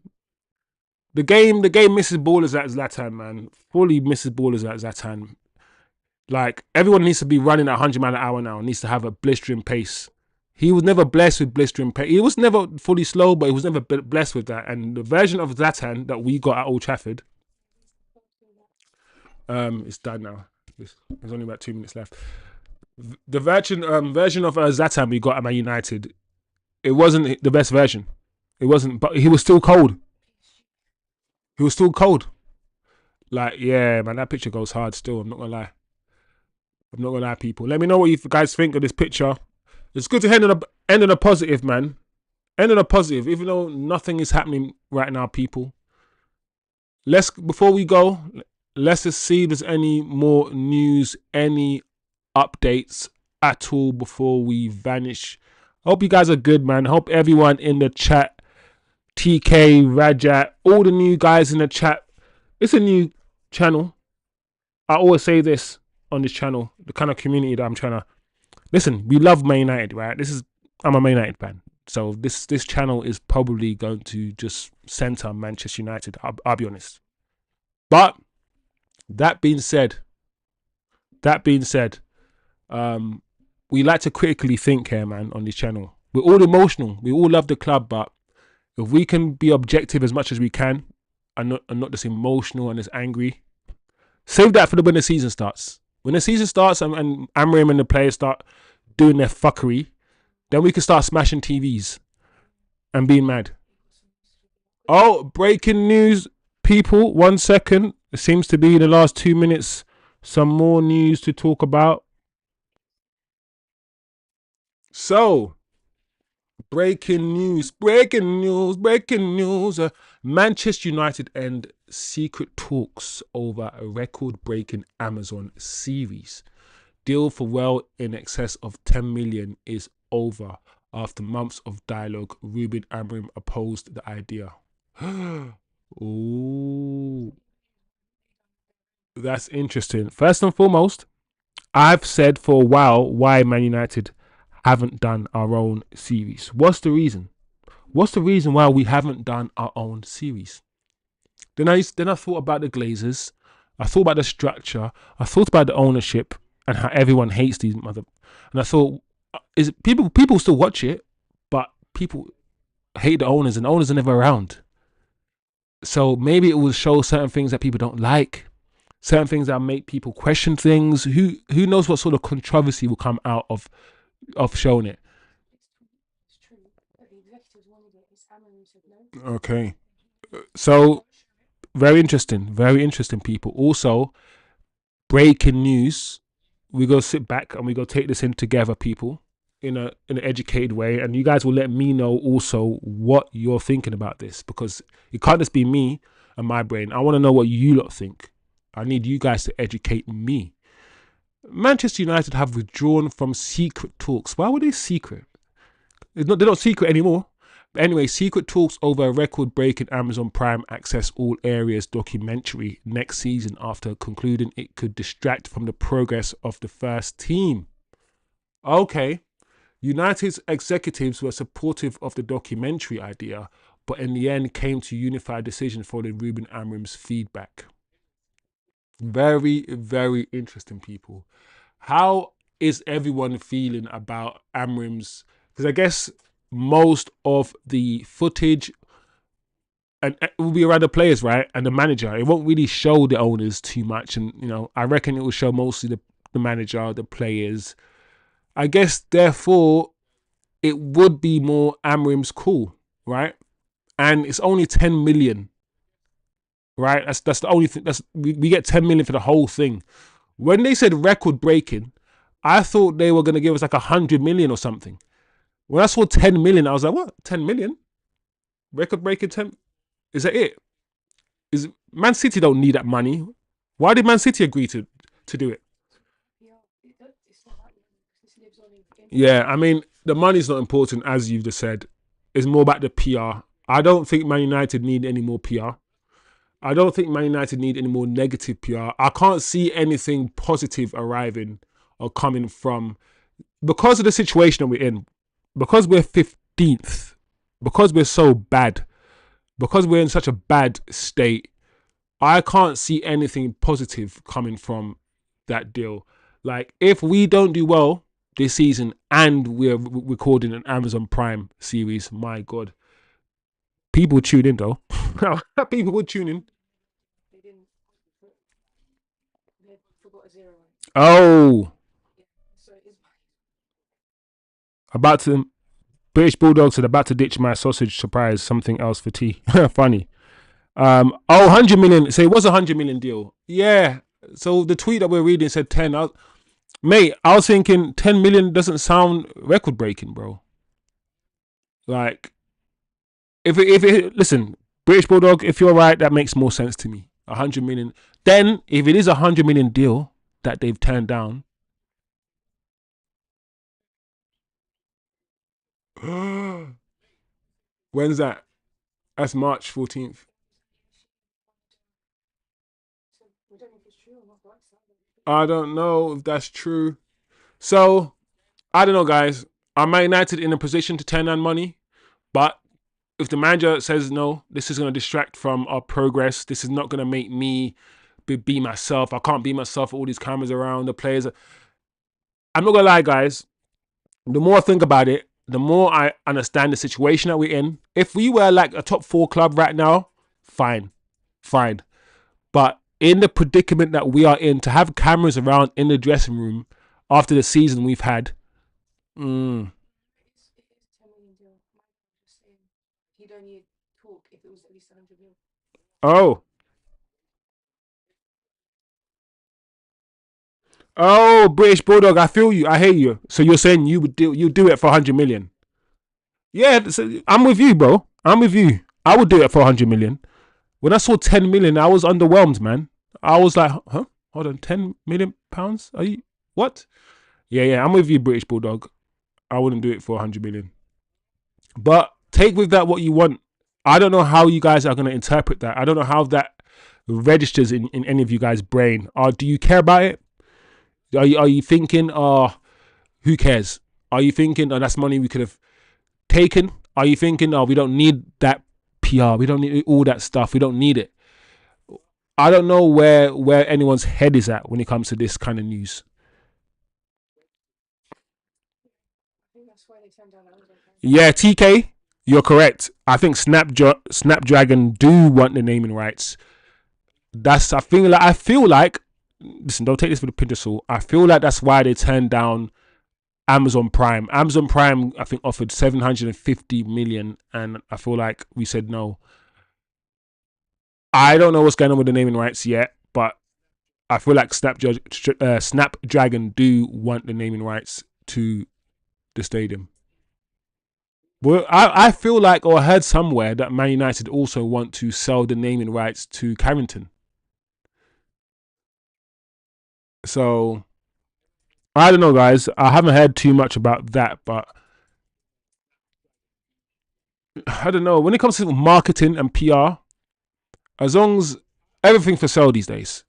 The game misses ballers at Zlatan, man. Fully misses ballers at Zlatan. Like everyone needs to be running at 100 miles an hour now. Needs to have a blistering pace. He was never blessed with blistering pace. He was never fully slow, but he was never blessed with that. And the version of Zlatan that we got at Old Trafford, it's done now. There's only about 2 minutes left. The version of Zlatan we got at Man United, it wasn't the best version. It wasn't, but he was still cold. He was still cold. Like, yeah, man, that picture goes hard still. I'm not gonna lie. I'm not gonna lie, people. Let me know what you guys think of this picture. It's good to end on a positive, man. End on a positive, even though nothing is happening right now, people. Before we go, let's just see if there's any more news, any updates at all before we vanish. Hope you guys are good, man. Hope everyone in the chat, TK, Rajat, all the new guys in the chat. It's a new channel. I always say this on this channel, the kind of community that I'm trying to listen. We love Man United, right? I'm a Man United fan, so this channel is probably going to just center Manchester United. I'll be honest. But that being said, we like to critically think here, man, on this channel. We're all emotional. We all love the club, but if we can be objective as much as we can, and not just emotional and just angry, save that for when the season starts. When the season starts and Amram and the players start doing their fuckery, then we can start smashing TVs and being mad. Oh, breaking news, people. 1 second. It seems to be in the last 2 minutes some more news to talk about. So, breaking news. Manchester United end secret talks over a record-breaking Amazon series. Deal for well in excess of 10 million is over. After months of dialogue, Ruben Amorim opposed the idea. Ooh, that's interesting. First and foremost, I've said for a while why Man United haven't done our own series. What's the reason? What's the reason why we haven't done our own series? Then I thought about the Glazers. I thought about the structure. I thought about the ownership and how everyone hates these mother. And I thought, is people still watch it, but people hate the owners, and the owners are never around. So maybe it will show certain things that people don't like, certain things that make people question things. Who knows what sort of controversy will come out of showing it. Okay, so very interesting, people. Also, breaking news. We go sit back and we go take this in together, people, in an educated way, and you guys will let me know also what you're thinking about this, because it can't just be me and my brain. I want to know what you lot think. I need you guys to educate me. Manchester United have withdrawn from secret talks. Why were they secret? They're not secret anymore. But anyway, secret talks over a record-breaking Amazon Prime Access All Areas documentary next season after concluding it could distract from the progress of the first team. Okay. United's executives were supportive of the documentary idea, but in the end came to unified decision following Ruben Amorim's feedback. Very, very interesting, people. How is everyone feeling about Amrim's? Because I guess most of the footage and it will be around the players, right, and the manager. It won't really show the owners too much, and I reckon it will show mostly the manager, the players. I guess therefore it would be more Amrim's call, right? And it's only 10 million, right? That's the only thing. We get 10 million for the whole thing. When they said record breaking, I thought they were gonna give us like 100 million or something. When I saw 10 million, I was like, what? 10 million? Record breaking 10? Is that it? Is Man City don't need that money? Why did Man City agree to do it? Yeah, I mean the money's not important, as you've just said. It's more about the PR. I don't think Man United need any more PR. I don't think Man United need any more negative PR. I can't see anything positive arriving or coming from because of the situation that we're in. Because we're 15th. Because we're so bad. Because we're in such a bad state. I can't see anything positive coming from that deal. Like, if we don't do well this season and we're recording an Amazon Prime series, my God. People would tune in, though. People would tune in. Oh. About to... British Bulldogs said, about to ditch my sausage surprise, something else for tea. Funny. 100 million. So it was 100 million deal. Yeah. So the tweet that we're reading said 10. Mate, I was thinking 10 million doesn't sound record breaking, bro. Like, if it listen, British Bulldog, if you're right, that makes more sense to me. 100 million. Then, if it is 100 million deal that they've turned down, when's that? That's March 14th. I don't know if that's true. So, I don't know, guys. Are Man United in a position to turn down money? But if the manager says no, this is going to distract from our progress. This is not going to make me be myself. I can't be myself with all these cameras around, the players. I'm not going to lie, guys. The more I think about it, the more I understand the situation that we're in. If we were like a top 4 club right now, fine. Fine. But in the predicament that we are in, to have cameras around in the dressing room after the season we've had, oh. Oh, British Bulldog, I feel you. I hear you. So you're saying you do it for 100 million? Yeah, so I'm with you, bro. I'm with you. I would do it for 100 million. When I saw 10 million, I was underwhelmed, man. I was like, huh? Hold on, 10 million pounds? Are you what? Yeah, I'm with you, British Bulldog. I wouldn't do it for 100 million. But take with that what you want. I don't know how you guys are going to interpret that. I don't know how that registers in any of you guys' brain. Do you care about it? Are you thinking, who cares? Are you thinking, that's money we could have taken? Are you thinking, we don't need that PR. We don't need all that stuff. We don't need it. I don't know where anyone's head is at when it comes to this kind of news. Yeah, TK, you're correct. I think Snapdragon do want the naming rights. I feel like listen, don't take this with a pinch of salt. I feel like that's why they turned down Amazon Prime. Amazon Prime, I think, offered 750 million, and I feel like we said no. I don't know what's going on with the naming rights yet, but I feel like Snapdragon do want the naming rights to the stadium. Well, I feel like, or I heard somewhere that Man United also want to sell the naming rights to Carrington. So I don't know, guys. I haven't heard too much about that, but I don't know. When it comes to marketing and PR, as long as everything for sale these days,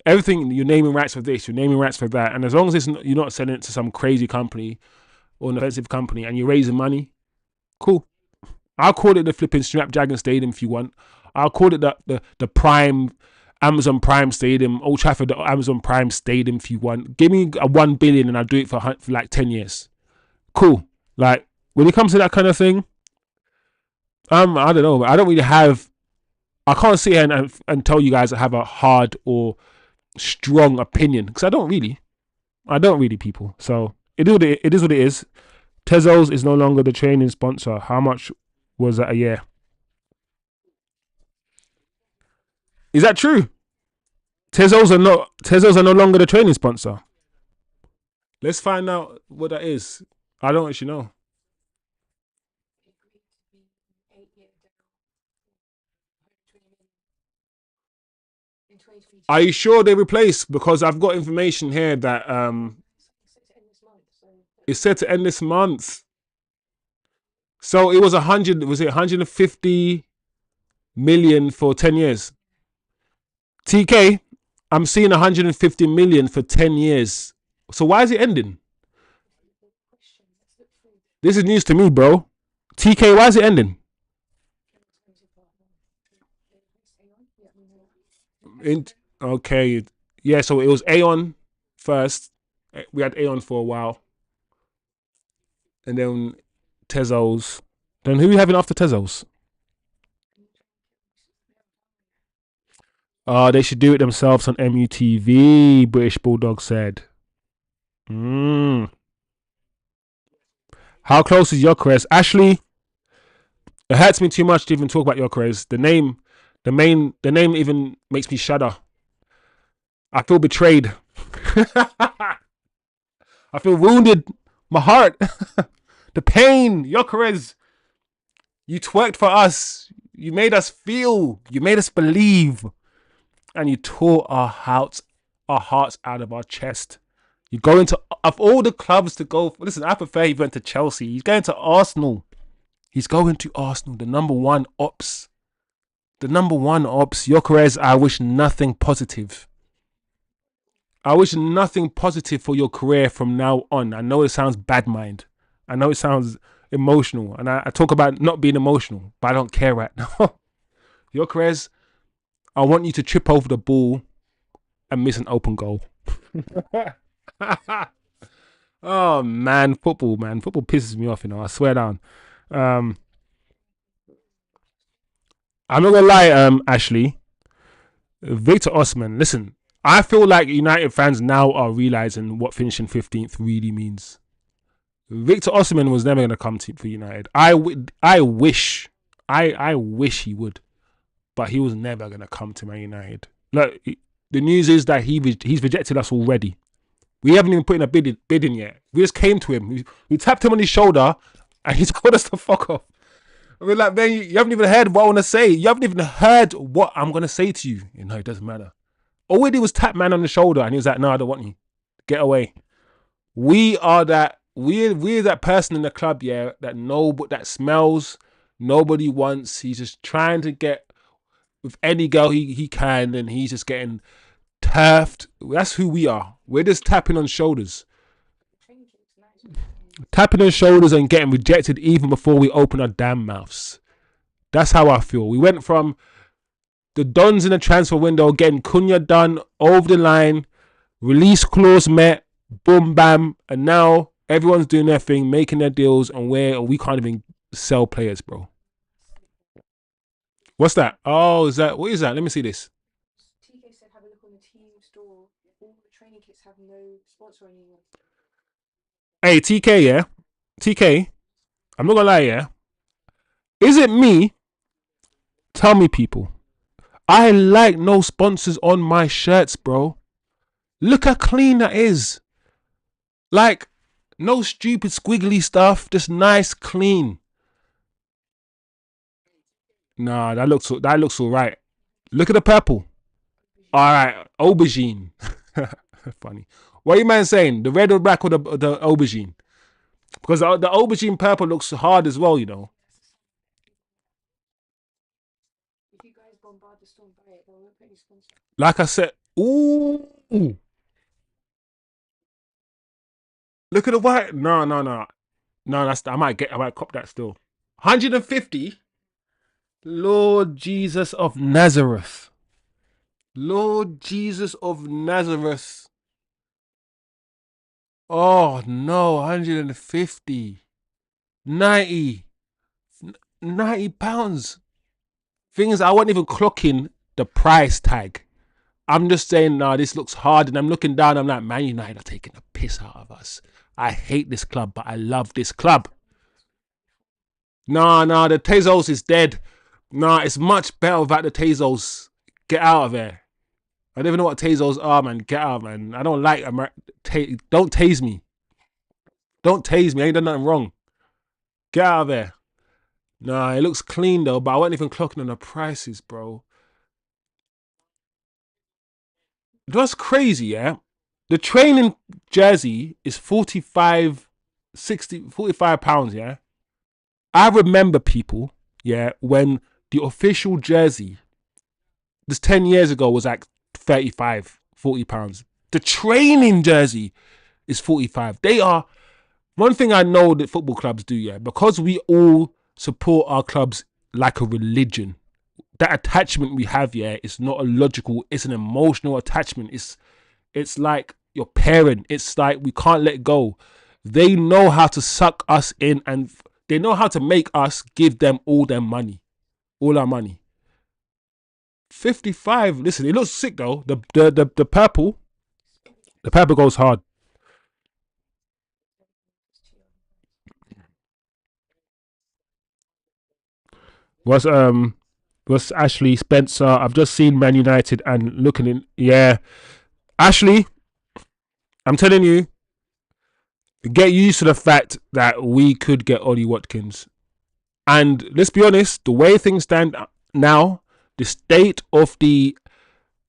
everything, you're naming rights for this, you're naming rights for that, and as long as you're not selling it to some crazy company or an offensive company and you're raising money, cool. I'll call it the flipping Snapdragon Stadium if you want. I'll call it the Prime Amazon Prime Stadium, Old Trafford, Amazon Prime Stadium if you want. Give me a 1 billion and I'll do it for like 10 years. Cool. Like, when it comes to that kind of thing, I don't know. I don't really have, I can't sit here and tell you guys I have a hard or strong opinion because I don't really, people. So it is what it is. Tezos is no longer the training sponsor. How much was that a year? Is that true? Tezos are no longer the training sponsor. Let's find out what that is. I don't actually know. Are you sure they replaced? Because I've got information here that it's set to end this month. So it was 100. Was it 150 million for 10 years? TK, I'm seeing 150 million for 10 years. So why is it ending? This is news to me, bro. TK, why is it ending? Okay, yeah. So it was Aeon first. We had Aeon for a while, and then Tezos. Then who are we having after Tezos? They should do it themselves on MUTV. British Bulldog said. How close is Gyokeres? Ashley, it hurts me too much to even talk about Gyokeres. The name even makes me shudder. I feel betrayed. I feel wounded. My heart. The pain. Gyokeres, you twerked for us. You made us feel. You made us believe. And you tore our hearts out of our chest. You go into, of all the clubs to go, listen, I prefer he went to Chelsea. He's going to Arsenal. He's going to Arsenal, the number one ops. Gyokeres, I wish nothing positive. I wish nothing positive for your career from now on. I know it sounds bad mind. I know it sounds emotional. And I talk about not being emotional, but I don't care right now. Gyokeres, I want you to trip over the ball and miss an open goal. Oh man, football pisses me off. I swear down. I'm not gonna lie, Ashley. Victor Osimhen. Listen, I feel like United fans now are realizing what finishing 15th really means. Victor Osimhen was never gonna come for United. I wish he would, but he was never gonna come to Man United. Look, the news is that he's rejected us already. We haven't even put in a bid in yet. We just came to him. We tapped him on his shoulder, and he told us to fuck off. We're like, man, you haven't even heard what I want to say. You haven't even heard what I'm going to say to you. It doesn't matter. All we did was tap man on the shoulder, and he was like, no, I don't want you. Get away. We are that, we're that person in the club, yeah, that smells, nobody wants. He's just trying to get with any girl he can, and he's just getting turfed. That's who we are. We're just tapping on shoulders. Tapping on shoulders and getting rejected even before we open our damn mouths. That's how I feel. We went from the Dons in the transfer window, getting Cunha done, over the line, release clause met, boom, bam, and now everyone's doing their thing, making their deals, and we can't even sell players, bro. What's that? Oh, what is that? Let me see this. TK said have a look on the team store. All the training kits have no sponsor anymore. Hey, TK, yeah? TK, I'm not gonna lie, yeah? Is it me? Tell me, people. I like no sponsors on my shirts, bro. Look how clean that is. Like, no stupid squiggly stuff. Just nice, clean. Nah, that looks all right. Look at the purple. All right, aubergine. Funny. What are you man saying? The red or black or the aubergine? Because the aubergine purple looks hard as well, If you guys bombard the store and buy it, they'll put any sponsor. Like I said, ooh. Look at the white. No. I might cop that still. 150. Lord Jesus of Nazareth. Lord Jesus of Nazareth. Oh no, 150. 90. £90. Thing is, I wasn't even clocking the price tag. I'm just saying, nah, this looks hard. And I'm looking down, I'm like, Man United are taking a piss out of us. I hate this club, but I love this club. Nah, the Tezos is dead. Nah, it's much better without the Tezos. Get out of there. I don't even know what Tezos are, man. Get out, man. I don't like don't tase me. Don't tase me. I ain't done nothing wrong. Get out of there. Nah, it looks clean though, but I wasn't even clocking on the prices, bro. That's crazy, yeah? The training jersey is 45 pounds, yeah? I remember people, yeah, when the official jersey, this 10 years ago, was like 35, 40 pounds. The training jersey is 45. They are, one thing I know that football clubs do, yeah, because we all support our clubs like a religion. That attachment we have, yeah, is not a logical, it's an emotional attachment. It's like your parent. It's like we can't let go. They know how to suck us in, and they know how to make us give them all their money, all our money. 55. Listen, it looks sick though. The purple, the purple goes hard. Was Ashley Spencer? I've just seen Man United and looking in. Yeah, Ashley, I'm telling you, get used to the fact that we could get Ollie Watkins. And let's be honest, the way things stand now, the state of the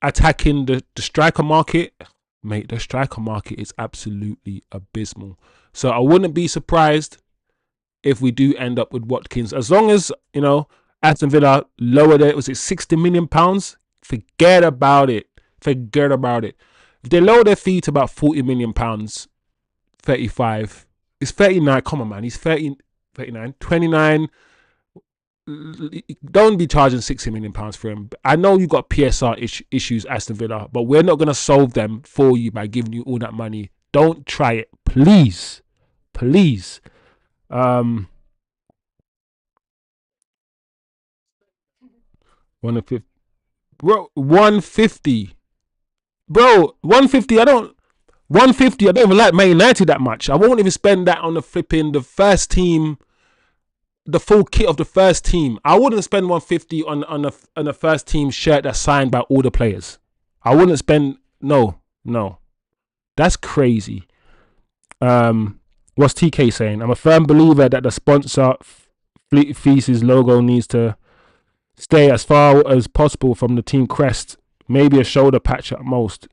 attacking the striker market, mate, the striker market is absolutely abysmal. So I wouldn't be surprised if we do end up with Watkins. As long as, Aston Villa lowered it, was it £60 million? Forget about it. Forget about it. If they lower their fee to about £40 million, 35, it's 39. Come on, man. He's 30, 39, 29. Don't be charging £60 million for him. I know you got PSR issues, Aston Villa, but we're not going to solve them for you by giving you all that money. Don't try it, please. Please. 150. Bro, 150. Bro, 150. 150. I don't even like Man United that much. I won't even spend that on the first team, the full kit of the first team. I wouldn't spend 150 on a first team shirt that's signed by all the players. I wouldn't spend. No. That's crazy. What's TK saying? I'm a firm believer that the sponsor Fleet Feast's logo needs to stay as far as possible from the team crest. Maybe a shoulder patch at most.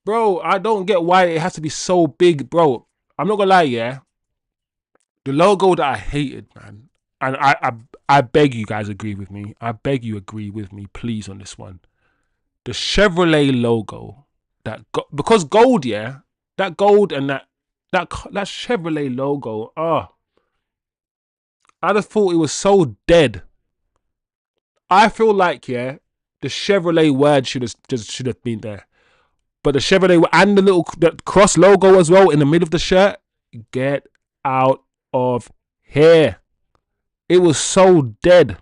Bro, I don't get why it has to be so big, bro. I'm not gonna lie, yeah. The logo that I hated, man, and I beg you guys agree with me. I beg you agree with me, please, on this one. The Chevrolet logo, because gold, yeah, that gold and that Chevrolet logo, I just thought it was so dead. I feel like, yeah, the Chevrolet word should have been there. But the Chevrolet and the cross logo as well in the middle of the shirt, get out of here. It was so dead.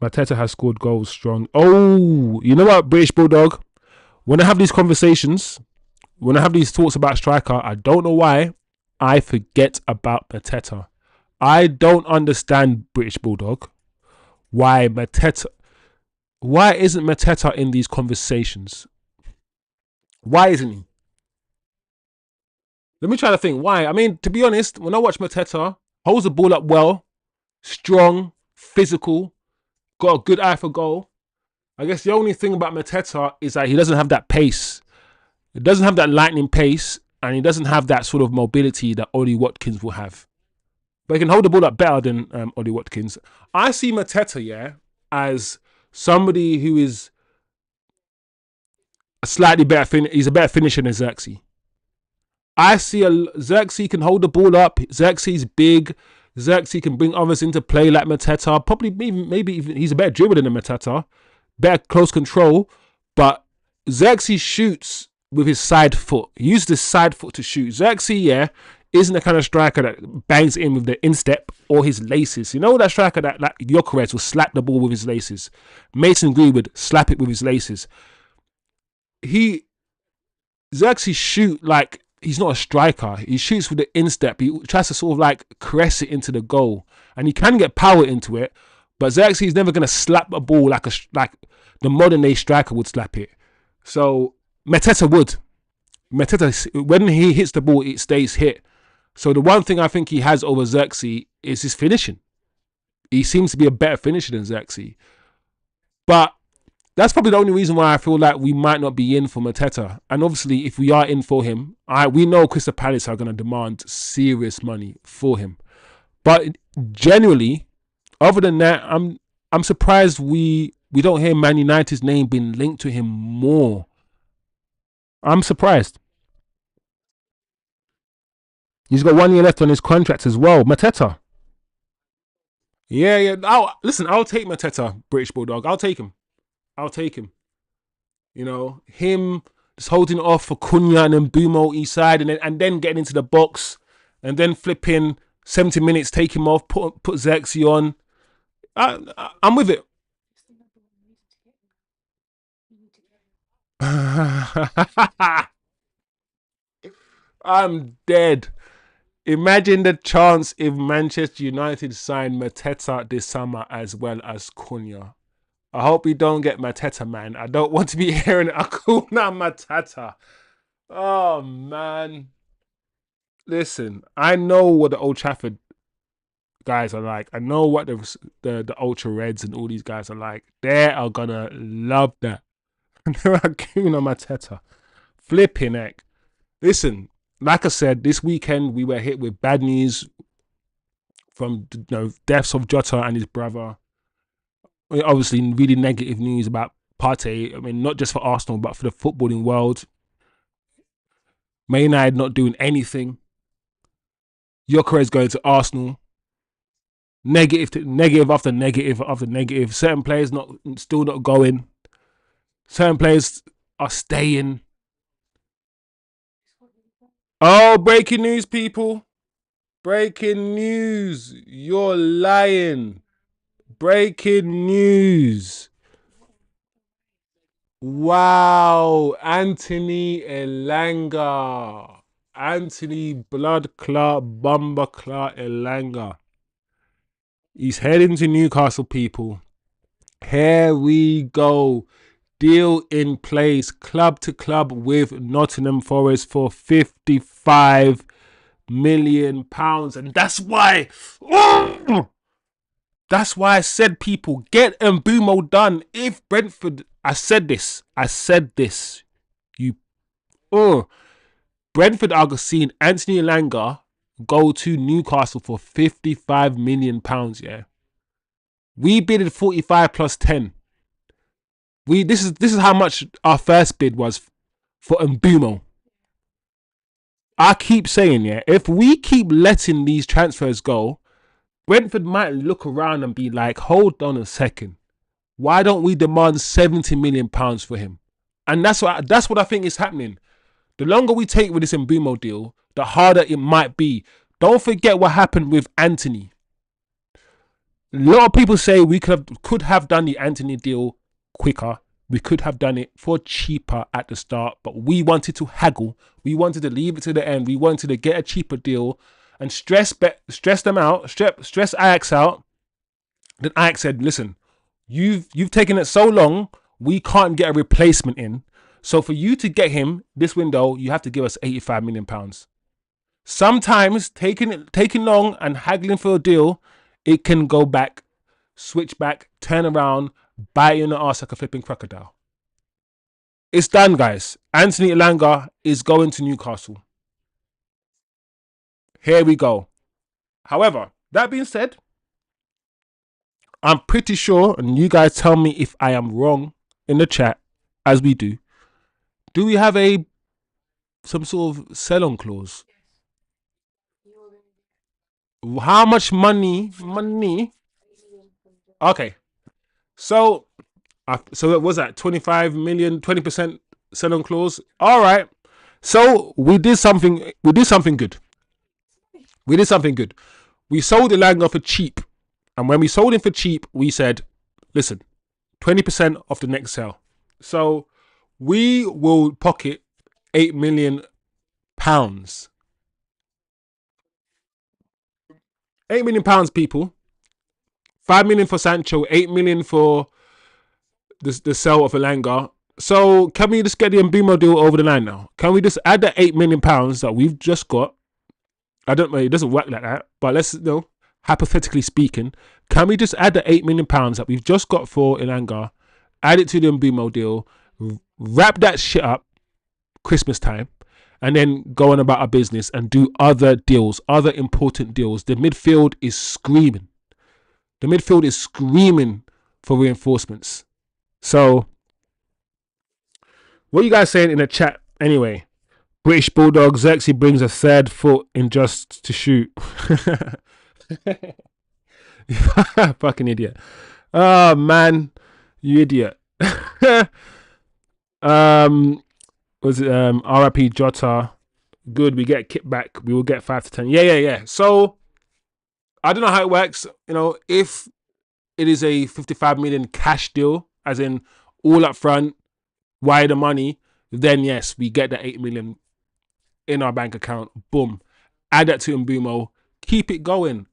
Mateta has scored goals strong. Oh, you know what, British Bulldog? When I have these conversations, when I have these thoughts about striker, I don't know why I forget about Mateta. I don't understand, British Bulldog, why isn't Mateta in these conversations? Why isn't he? Let me try to think why. I mean, to be honest, when I watch Mateta, holds the ball up well, strong, physical, got a good eye for goal. I guess the only thing about Mateta is that he doesn't have that pace. He doesn't have that lightning pace, and he doesn't have that sort of mobility that Ollie Watkins will have. But he can hold the ball up better than Ollie Watkins. I see Mateta, yeah, as somebody who is a slightly better he's a better finisher than Xerxes. I see Xerxes can hold the ball up. Xerxes big. Xerxes can bring others into play like Mateta. Probably maybe even he's a better dribbler than Mateta. better close control, but Xerxes shoots with his side foot. He uses his side foot to shoot. Xerxes, yeah, isn't the kind of striker that bangs in with the instep or his laces. You know that striker that like Gyokeres will slap the ball with his laces. Mason Greenwood slap it with his laces. He Xerxes shoot like he's not a striker. He shoots with the instep. He tries to sort of like caress it into the goal, and he can get power into it. But Xerxes is never gonna slap a ball like the modern day striker would slap it. So Mateta would. Mateta, when he hits the ball, it stays hit. So the one thing I think he has over Xerxes is his finishing. He seems to be a better finisher than Xerxes. But that's probably the only reason why I feel like we might not be in for Mateta. And obviously, if we are in for him, we know Crystal Palace are going to demand serious money for him. But generally, other than that, I'm surprised we don't hear Man United's name being linked to him more. I'm surprised. He's got 1 year left on his contract as well. Mateta. Yeah, yeah. Listen, I'll take Mateta, British Bulldog. I'll take him. I'll take him. You know, him just holding it off for Cunha and then Mbeumo each side, and then getting into the box, and then flipping 70 minutes, take him off, put Xerxes on. I'm with it. I'm dead. Imagine the chance if Manchester United signed Mateta this summer as well as Cunha. I hope we don't get Mateta, man. I don't want to be hearing Acuna Matata. Oh, man. Listen, I know what the Old Trafford guys are like. I know what the Ultra Reds and all these guys are like. They are going to love that. Acuna Mateta. Flipping heck. Listen, like I said, this weekend we were hit with bad news from deaths of Jota and his brother. Obviously, really negative news about Partey. I mean, not just for Arsenal, but for the footballing world. Man United not doing anything. Gyokeres going to Arsenal. Negative after negative after negative. Certain players still not going. Certain players are staying. Oh, breaking news, people. Breaking news. You're lying. Breaking news. Wow. Anthony Elanga. Anthony Blood Clot Bumba Clot Elanga. He's heading to Newcastle, people. Here we go. Deal in place. Club to club with Nottingham Forest for £55 million. And that's why. Oh, that's why I said, people, get Mbeumo done. If Brentford, I said this. Brentford are seeing Anthony Elanga go to Newcastle for £55 million. Yeah, we bidded 45 plus 10. This is how much our first bid was for Mbeumo. I keep saying, yeah, if we keep letting these transfers go, Brentford might look around and be like, hold on a second, why don't we demand £70 million for him? And that's what I think is happening. The longer we take with this Mbeumo deal, the harder it might be. Don't forget what happened with Anthony. A lot of people say we could have done the Anthony deal quicker. We could have done it for cheaper at the start, but we wanted to haggle. We wanted to leave it to the end. We wanted to get a cheaper deal and stress them out, stress Ajax out. Then Ajax said, listen, you've taken it so long, we can't get a replacement in. So for you to get him this window, you have to give us £85 million. Sometimes taking long and haggling for a deal, it can go back, switch back, turn around, bite you in the arse like a flipping crocodile. It's done, guys. Anthony Elanga is going to Newcastle. Here we go. However, that being said, I'm pretty sure, and you guys tell me if I am wrong in the chat, as we do. Do we have some sort of sell-on clause? How much money? Okay. So So it was that 25 million, 20% sell-on clause. All right. So we did something. We did something good. We did something good. We sold Elanga for cheap, and when we sold him for cheap, we said, "Listen, 20% off the next sale." So we will pocket £8 million. £8 million, people. 5 million for Sancho, 8 million for the sale of Elanga. So can we just get the Mbeumo deal over the line now? Can we just add the £8 million that we've just got? I don't know, it doesn't work like that, but let's hypothetically speaking, can we just add the £8 million that we've just got for Elanga, add it to the Mbeumo deal, wrap that shit up Christmas time, and then go on about our business and do other deals, other important deals. The midfield is screaming. The midfield is screaming for reinforcements. So, what are you guys saying in the chat anyway? British Bulldog, Xerxes brings a third foot in just to shoot. Fucking idiot. Oh, man. You idiot. Was it RIP Jota? Good, we get kickback. We will get 5 to 10. Yeah. So, I don't know how it works. If it is a 55 million cash deal, as in all up front, wire the money, then yes, we get the 8 million in our bank account. Boom. Add that to Mbeumo. Keep it going.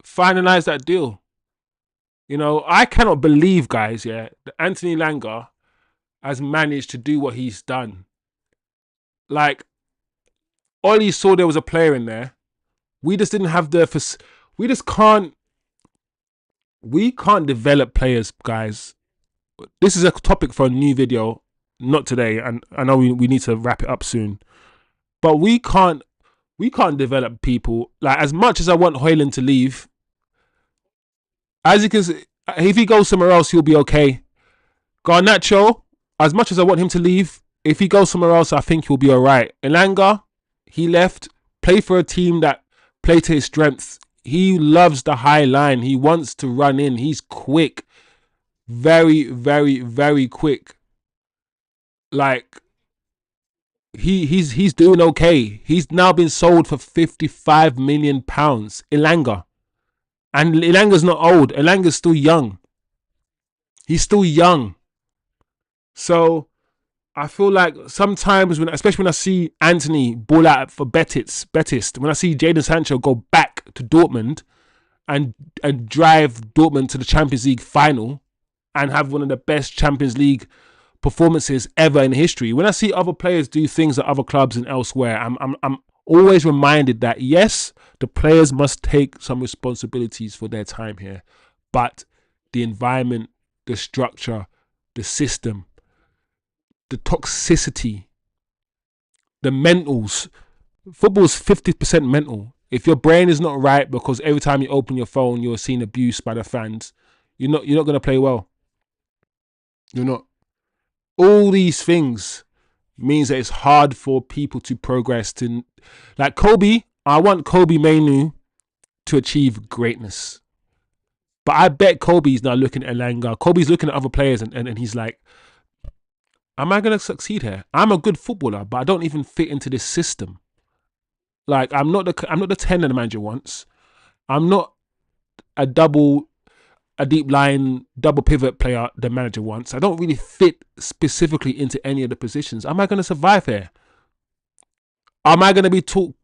Finalize that deal. I cannot believe, guys, that Anthony Elanga has managed to do what he's done. Like, Ollie saw there was a player in there. We just didn't have we just can't. We can't develop players, guys. This is a topic for a new video, not today, and I know we need to wrap it up soon. But we can't develop people. Like, as much as I want Hojlund to leave, as you can see, if he goes somewhere else, he'll be okay. Garnacho, as much as I want him to leave, if he goes somewhere else, I think he'll be all right. Elanga, he left, play for a team that play to his strengths. He loves the high line. He wants to run in. He's quick. Very, very, very quick. Like, he's doing okay. He's now been sold for £55 million. Elanga. And Elanga's not old. Elanga's still young. He's still young. So I feel like sometimes, especially when I see Anthony ball out for Betis, when I see Jadon Sancho go back to Dortmund and drive Dortmund to the Champions League final and have one of the best Champions League performances ever in history. When I see other players do things at other clubs and elsewhere, I'm always reminded that yes, the players must take some responsibilities for their time here, but the environment, the structure, the system, the toxicity, the mentals. Football's 50% mental. If your brain is not right because every time you open your phone you're seeing abuse by the fans, you're not going to play well. You're not. All these things means that it's hard for people to progress. Like Kobe, I want Kobe Mainu to achieve greatness. But I bet Kobe's now looking at Elanga. Kobe's looking at other players and he's like, am I going to succeed here? I'm a good footballer, but I don't even fit into this system. Like, I'm not the 10 that the manager wants. I'm not a deep line, double pivot player the manager wants. I don't really fit specifically into any of the positions. Am I going to survive here? Am I going to be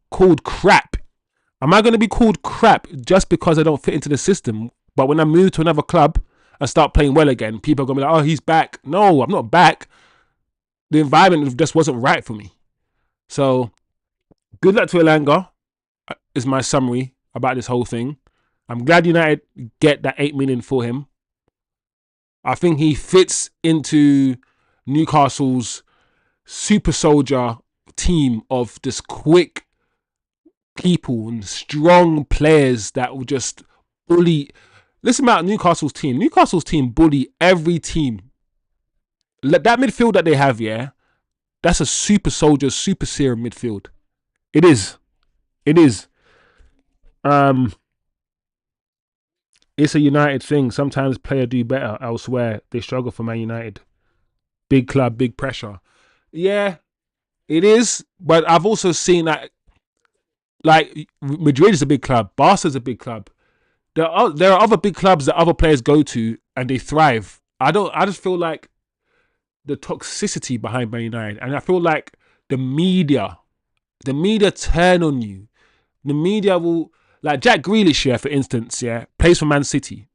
called crap? Am I going to be called crap just because I don't fit into the system? But when I move to another club and start playing well again, people are going to be like, oh, he's back. No, I'm not back. The environment just wasn't right for me. So, good luck to Elanga is my summary about this whole thing. I'm glad United get that 8 million for him. I think he fits into Newcastle's super soldier team of just quick people and strong players that will just bully. Listen about Newcastle's team. Newcastle's team bully every team. That midfield that they have, that's a super soldier, super serum midfield. It is. It's a United thing. Sometimes players do better elsewhere. They struggle for Man United. Big club, big pressure. Yeah, it is. But I've also seen that, like, Madrid is a big club. Barca's a big club. There are other big clubs that other players go to and they thrive. I just feel like the toxicity behind Man United, and I feel like the media, turn on you. The media will, like Jack Grealish, yeah, for instance, yeah, plays for Man City.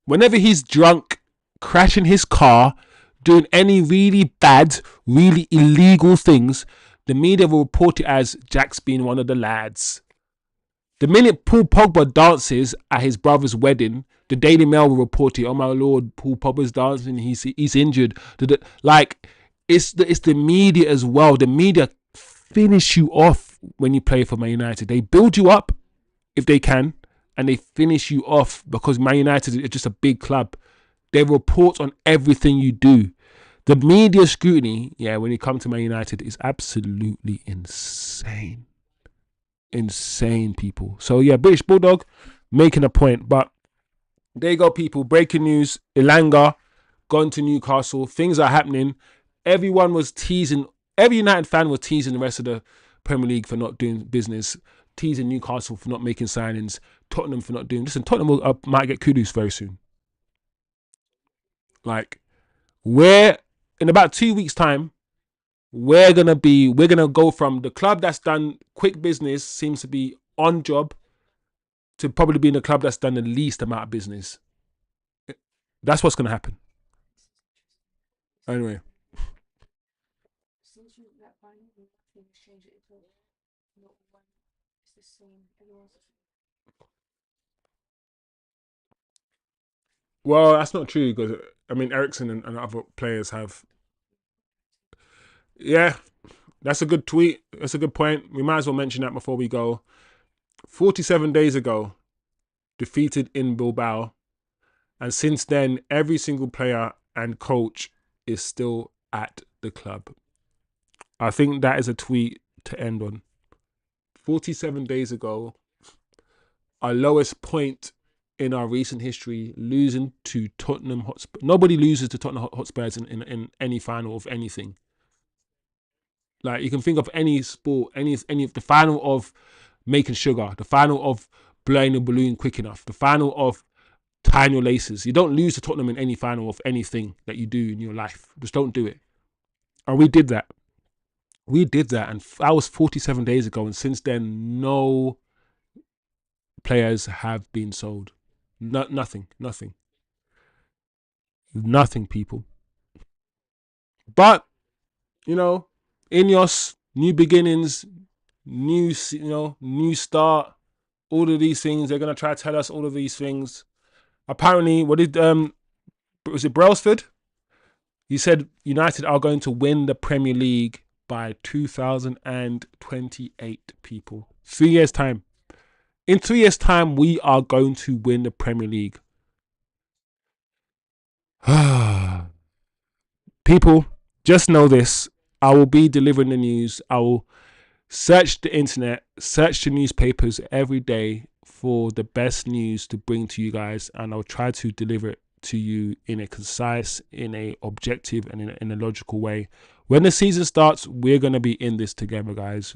Whenever he's drunk, crashing his car, doing any really bad, really illegal things, the media will report it as Jack's been one of the lads. The minute Paul Pogba dances at his brother's wedding, the Daily Mail will report it. Oh my lord, Paul Pogba's dancing. He's injured. Like, it's the media as well. The media finish you off when you play for Man United. They build you up if they can, and they finish you off because Man United is just a big club. They report on everything you do. The media scrutiny, yeah, when you come to Man United, is absolutely insane. Insane, people. So yeah, British Bulldog making a point. But there you go, people. Breaking news: Elanga gone to Newcastle. Things are happening. Everyone was teasing. Every United fan was teasing the rest of the Premier League for not doing business, teasing Newcastle for not making signings, Tottenham for not doing. Listen, Tottenham might get kudos very soon. Like, we're in about 2 weeks' time. We're gonna go from the club that's done quick business, seems to be on job, to probably being the club that's done the least amount of business. That's what's gonna happen. Anyway. Well, that's not true because I mean Ericsson and other players have. Yeah, that's a good tweet. That's a good point. We might as well mention that before we go. 47 days ago, defeated in Bilbao, and since then, every single player and coach is still at the club. I think that is a tweet to end on. 47 days ago, our lowest point in our recent history, losing to Tottenham Hotspur. Nobody loses to Tottenham Hotspurs in any final of anything. Like, you can think of any sport, any of the final of making sugar, the final of blowing a balloon quick enough, the final of tying your laces. You don't lose to Tottenham in any final of anything that you do in your life. Just don't do it. And we did that. We did that, and that was 47 days ago. And since then, no players have been sold. Nothing, people. But Ineos, new beginnings, new start. All of these things, they're gonna try to tell us all of these things. Apparently, what did was it Brailsford? He said United are going to win the Premier League by 2028, people. 3 years time. In 3 years time, we are going to win the Premier League. People, just know this. I will be delivering the news. I will search the internet, search the newspapers every day for the best news to bring to you guys, and I'll try to deliver it to you in a concise, in a objective, and in a logical way. When the season starts, we're going to be in this together, guys.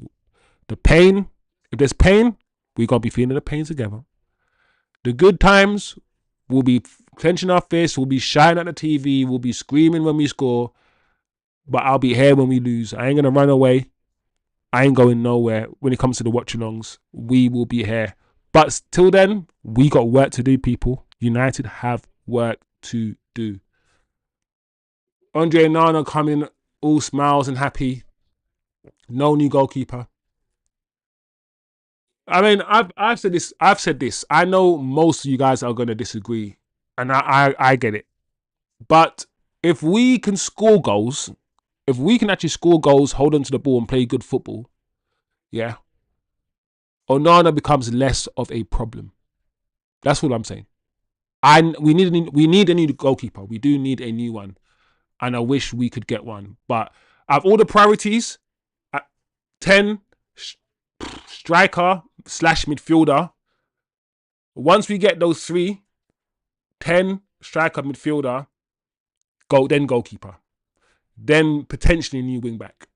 The pain, if there's pain, we're going to be feeling the pain together. The good times, we'll be clenching our fists, we'll be shouting at the TV, we'll be screaming when we score, but I'll be here when we lose. I ain't going to run away. I ain't going nowhere when it comes to the watch-alongs. We will be here. But till then, we got work to do, people. United have work to do. Andre Onana coming all smiles and happy. No new goalkeeper. I mean, I've said this. I know most of you guys are going to disagree, and I get it. But if we can score goals, if we can actually score goals, hold on to the ball and play good football, yeah, Onana becomes less of a problem. That's what I'm saying. We need a new goalkeeper. We do need a new one, and I wish we could get one. But out of all the priorities, 10 striker / midfielder. Once we get those three, 10 striker, midfielder, then goalkeeper, then potentially a new wing back.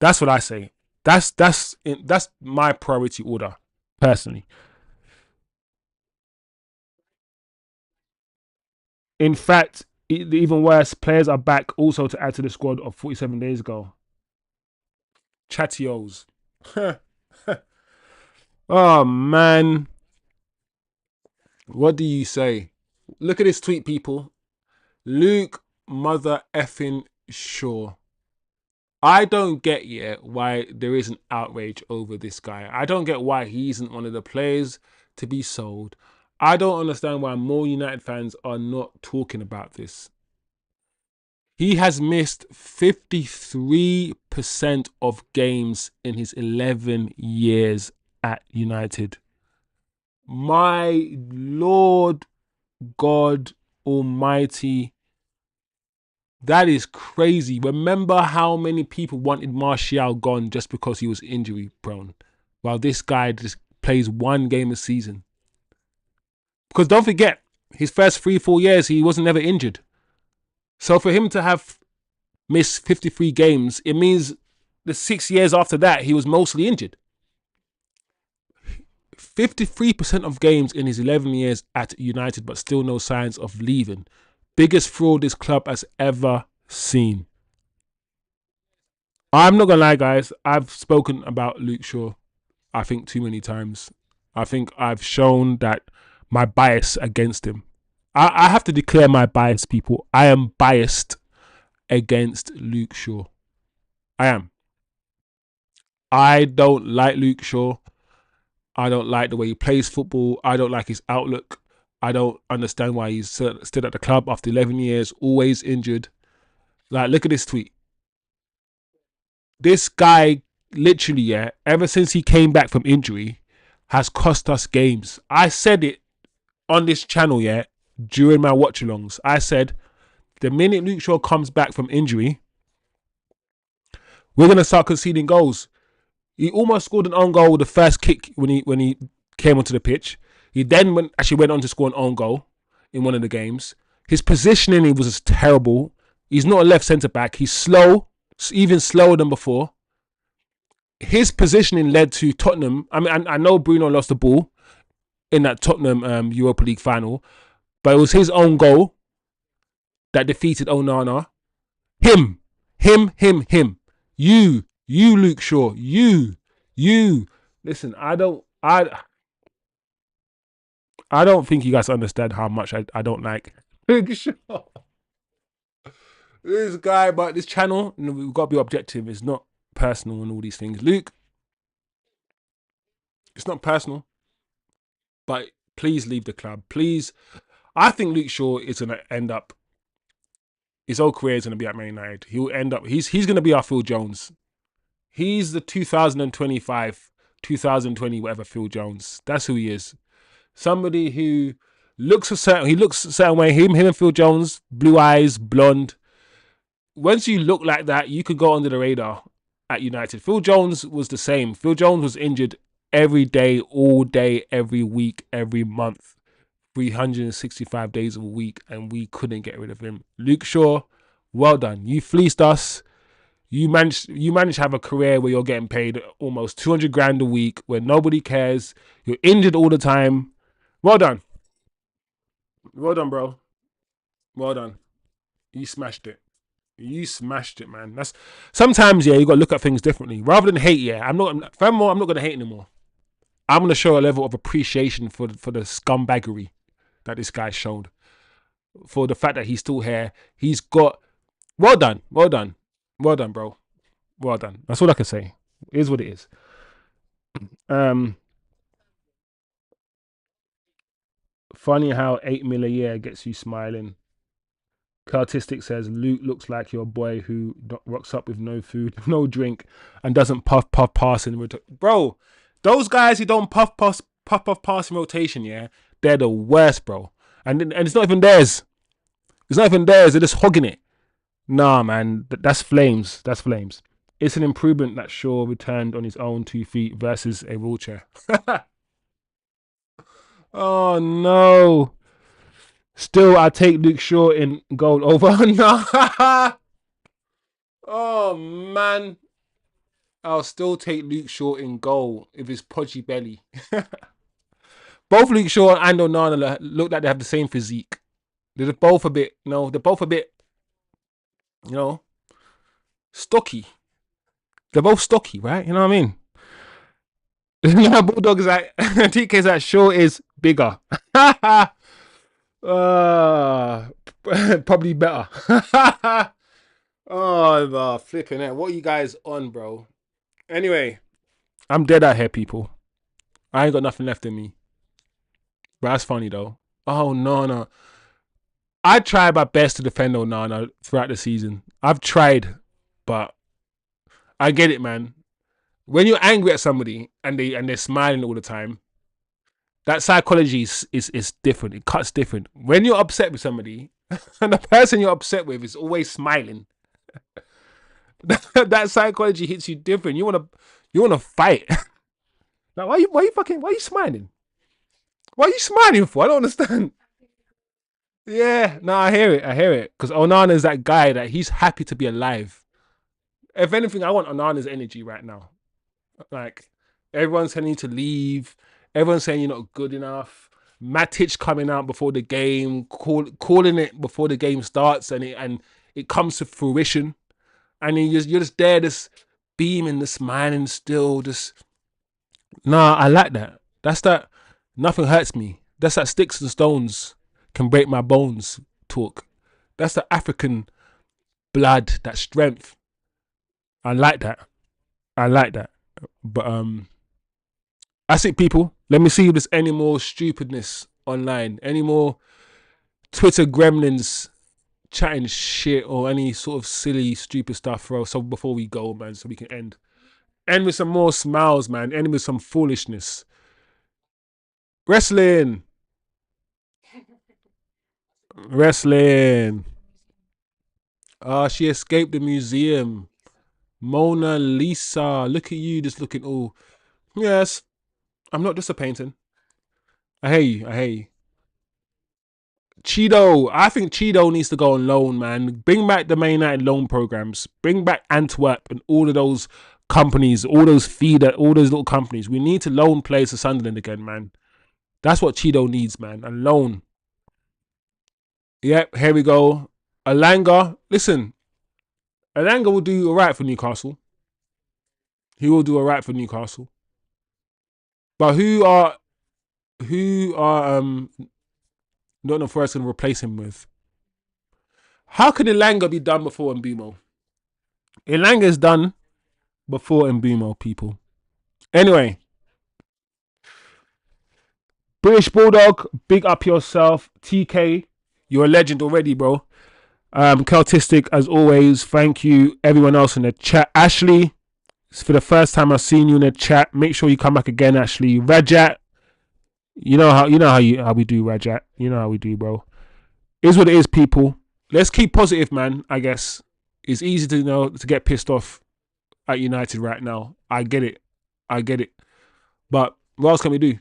That's what I say. That's my priority order personally. In fact, even worse, players are back also to add to the squad of 47 days ago. Chatios. Oh man, what do you say? Look at this tweet, people. Luke mother effing Shaw. I don't get yet why there isn't outrage over this guy. I don't get why he isn't one of the players to be sold. I don't understand why more United fans are not talking about this. He has missed 53% of games in his 11 years at United. My Lord God Almighty, that is crazy. Remember how many people wanted Martial gone just because he was injury prone, while this guy just plays one game a season. Because don't forget, his first 3-4 years, he wasn't never injured. So for him to have missed 53 games, it means the 6 years after that, he was mostly injured. 53% of games in his 11 years at United, but still no signs of leaving. Biggest fraud this club has ever seen. I'm not going to lie, guys. I've spoken about Luke Shaw, I think, too many times. I think I've shown that my bias against him. I have to declare my bias, people. I am biased against Luke Shaw. I am. I don't like Luke Shaw. I don't like the way he plays football. I don't like his outlook. I don't understand why he's still at the club after 11 years, always injured. Like, look at this tweet. This guy, literally, yeah, ever since he came back from injury, has cost us games. I said it on this channel, yeah, during my watch-alongs. I said, the minute Luke Shaw comes back from injury, we're going to start conceding goals. He almost scored an own goal with the first kick when he came onto the pitch. He then went on to score an own goal in one of the games. His positioning was terrible. He's not a left centre back. He's slow, even slower than before. His positioning led to Tottenham. I mean, I know Bruno lost the ball in that Tottenham Europa League final, but it was his own goal that defeated Onana. Him. You, Luke Shaw. You. Listen, I don't think you guys understand how much I don't like Luke Shaw. This guy, but this channel, we've got to be objective. It's not personal and all these things. Luke, it's not personal, but please leave the club. Please. I think Luke Shaw is going to end up, his whole career is going to be at Man United. He'll end up, he's going to be our Phil Jones. He's the 2025, 2020, whatever Phil Jones. That's who he is. Somebody who looks a certain way. Him and Phil Jones, blue eyes, blonde. Once you look like that, you could go under the radar at United. Phil Jones was the same. Phil Jones was injured every day, all day, every week, every month, 365 days of a week, and we couldn't get rid of him. Luke Shaw, well done. You fleeced us. You managed to have a career where you're getting paid almost 200 grand a week, where nobody cares. You're injured all the time. Well done. Well done, bro. Well done. You smashed it. You smashed it, man. That's sometimes, yeah, you got to look at things differently. Rather than hate, yeah, I'm not going to hate anymore. I'm going to show a level of appreciation for the scumbaggery that this guy showed. For the fact that he's still here. He's got, well done, bro. Well done. That's all I can say. It is what it is. Funny how 8 mil a year gets you smiling. Cartistic says, Luke looks like your boy who rocks up with no food, no drink, and doesn't puff pass in rotation. Bro, those guys who don't puff pass in rotation, yeah, they're the worst, bro. And it's not even theirs. It's not even theirs. They're just hogging it. Nah, man, that's flames. That's flames. It's an improvement that Shaw returned on his own 2 feet versus a wheelchair. Oh, no. Still, I take Luke Shaw in goal over. No. Oh man, I'll still take Luke Shaw in goal if it's podgy belly. Both Luke Shaw and Onana look like they have the same physique. They're both a bit, they're both a bit, you know, stocky. They're both stocky, right? You know what I mean? Bulldog is like TK's like Shaw is bigger. Probably better. Oh, flipping it. What are you guys on, bro? Anyway, I'm dead out here, people. I ain't got nothing left in me. But that's funny, though. Oh, no. I tried my best to defend Onana throughout the season. I've tried, but I get it, man. When you're angry at somebody and they're smiling all the time, that psychology is different. It cuts different. When you're upset with somebody and the person you're upset with is always smiling, that psychology hits you different. You wanna fight. Like, why you smiling? What are you smiling for? I don't understand. Yeah, no, I hear it. Because Onana is that guy that he's happy to be alive. If anything, I want Onana's energy right now. Like, everyone's telling you to leave. Everyone's saying you're not good enough. Matic coming out before the game, calling it before the game starts, and it comes to fruition. And you're just there, just beaming, just smiling still. Just nah, I like that. That's that. Nothing hurts me. That's that sticks and stones can break my bones talk. That's the African blood, that strength. I like that. But that's it, people. Let me see if there's any more stupidness online, any more Twitter gremlins chatting shit or any sort of silly, stupid stuff. So before we go, man, so we can end with some more smiles, man. End with some foolishness. Wrestling. She escaped the museum. Mona Lisa. Look at you, just looking all. Yes, I'm not disappointing. I hear you. Cheeto. I think Cheeto needs to go on loan, man. Bring back the Man United loan programs. Bring back Antwerp and all of those companies, all those feeder, all those little companies. We need to loan players to Sunderland again, man. That's what Cheeto needs, man. A loan. Yep, here we go. Alanga. Listen, Alanga will do all right for Newcastle. He will do all right for Newcastle. But who are Nottingham Forest going to replace him with? How could Elanga be done before Mbeumo? Elanga is done before Mbeumo, people. Anyway, British Bulldog, big up yourself. TK, you're a legend already, bro. Celtistic, as always. Thank you, everyone else in the chat. Ashley, it's for the first time I've seen you in the chat. Make sure you come back again, Ashley. Rajat, you know how we do, Rajat. You know how we do, bro. Is what it is, people. Let's keep positive, man. I guess it's easy to get pissed off at United right now. I get it, but what else can we do?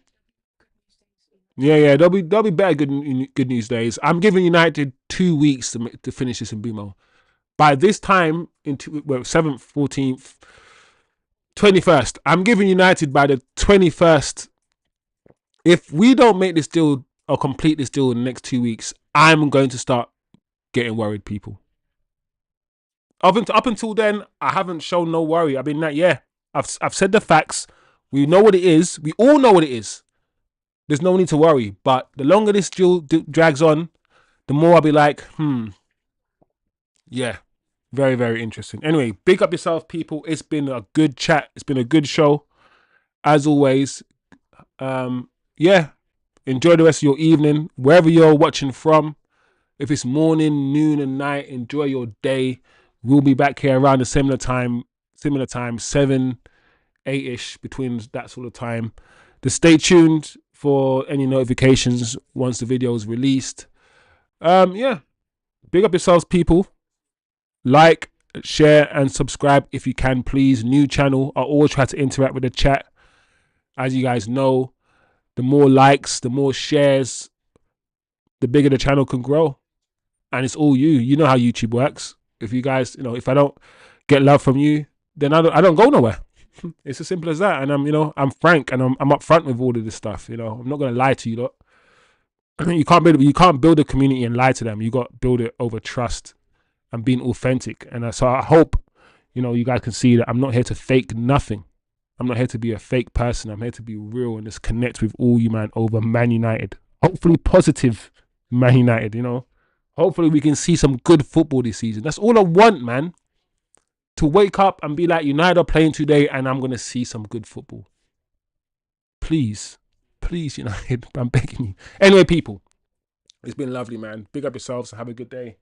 Yeah, there'll be better good news days. I'm giving United 2 weeks to finish this in Mbeumo. By this time, 7th, 14th, 21st, I'm giving United by the 21st. If we don't make this deal or complete this deal in the next 2 weeks, I'm going to start getting worried, people. Up until then, I haven't shown no worry. I mean, I've said the facts. We know what it is. We all know what it is. There's no need to worry. But the longer this deal drags on, the more I'll be like, yeah, very, very interesting. Anyway, big up yourself, people. It's been a good chat. It's been a good show. As always, yeah, enjoy the rest of your evening, wherever you're watching from. If it's morning, noon, and night, enjoy your day. We'll be back here around a similar time, 7, 8-ish, between that sort of time. Just stay tuned for any notifications once the video is released. Yeah, big up yourselves, people. Like, share, and subscribe if you can, please. New channel. I always try to interact with the chat. As you guys know, the more likes, the more shares, the bigger the channel can grow. And it's all you. You know how YouTube works. If you guys, if I don't get love from you, then I don't go nowhere. It's as simple as that. And I'm frank and I'm upfront with all of this stuff. I'm not gonna lie to you lot. You can't build a community and lie to them. You got to build it over trust and being authentic. And so I hope you guys can see that I'm not here to fake nothing. I'm not here to be a fake person. I'm here to be real and just connect with all you, man, over Man United. Hopefully positive Man United, Hopefully we can see some good football this season. That's all I want, man. To wake up and be like, United are playing today and I'm going to see some good football. Please, United, I'm begging you. Anyway, people, it's been lovely, man. Big up yourselves. Have a good day.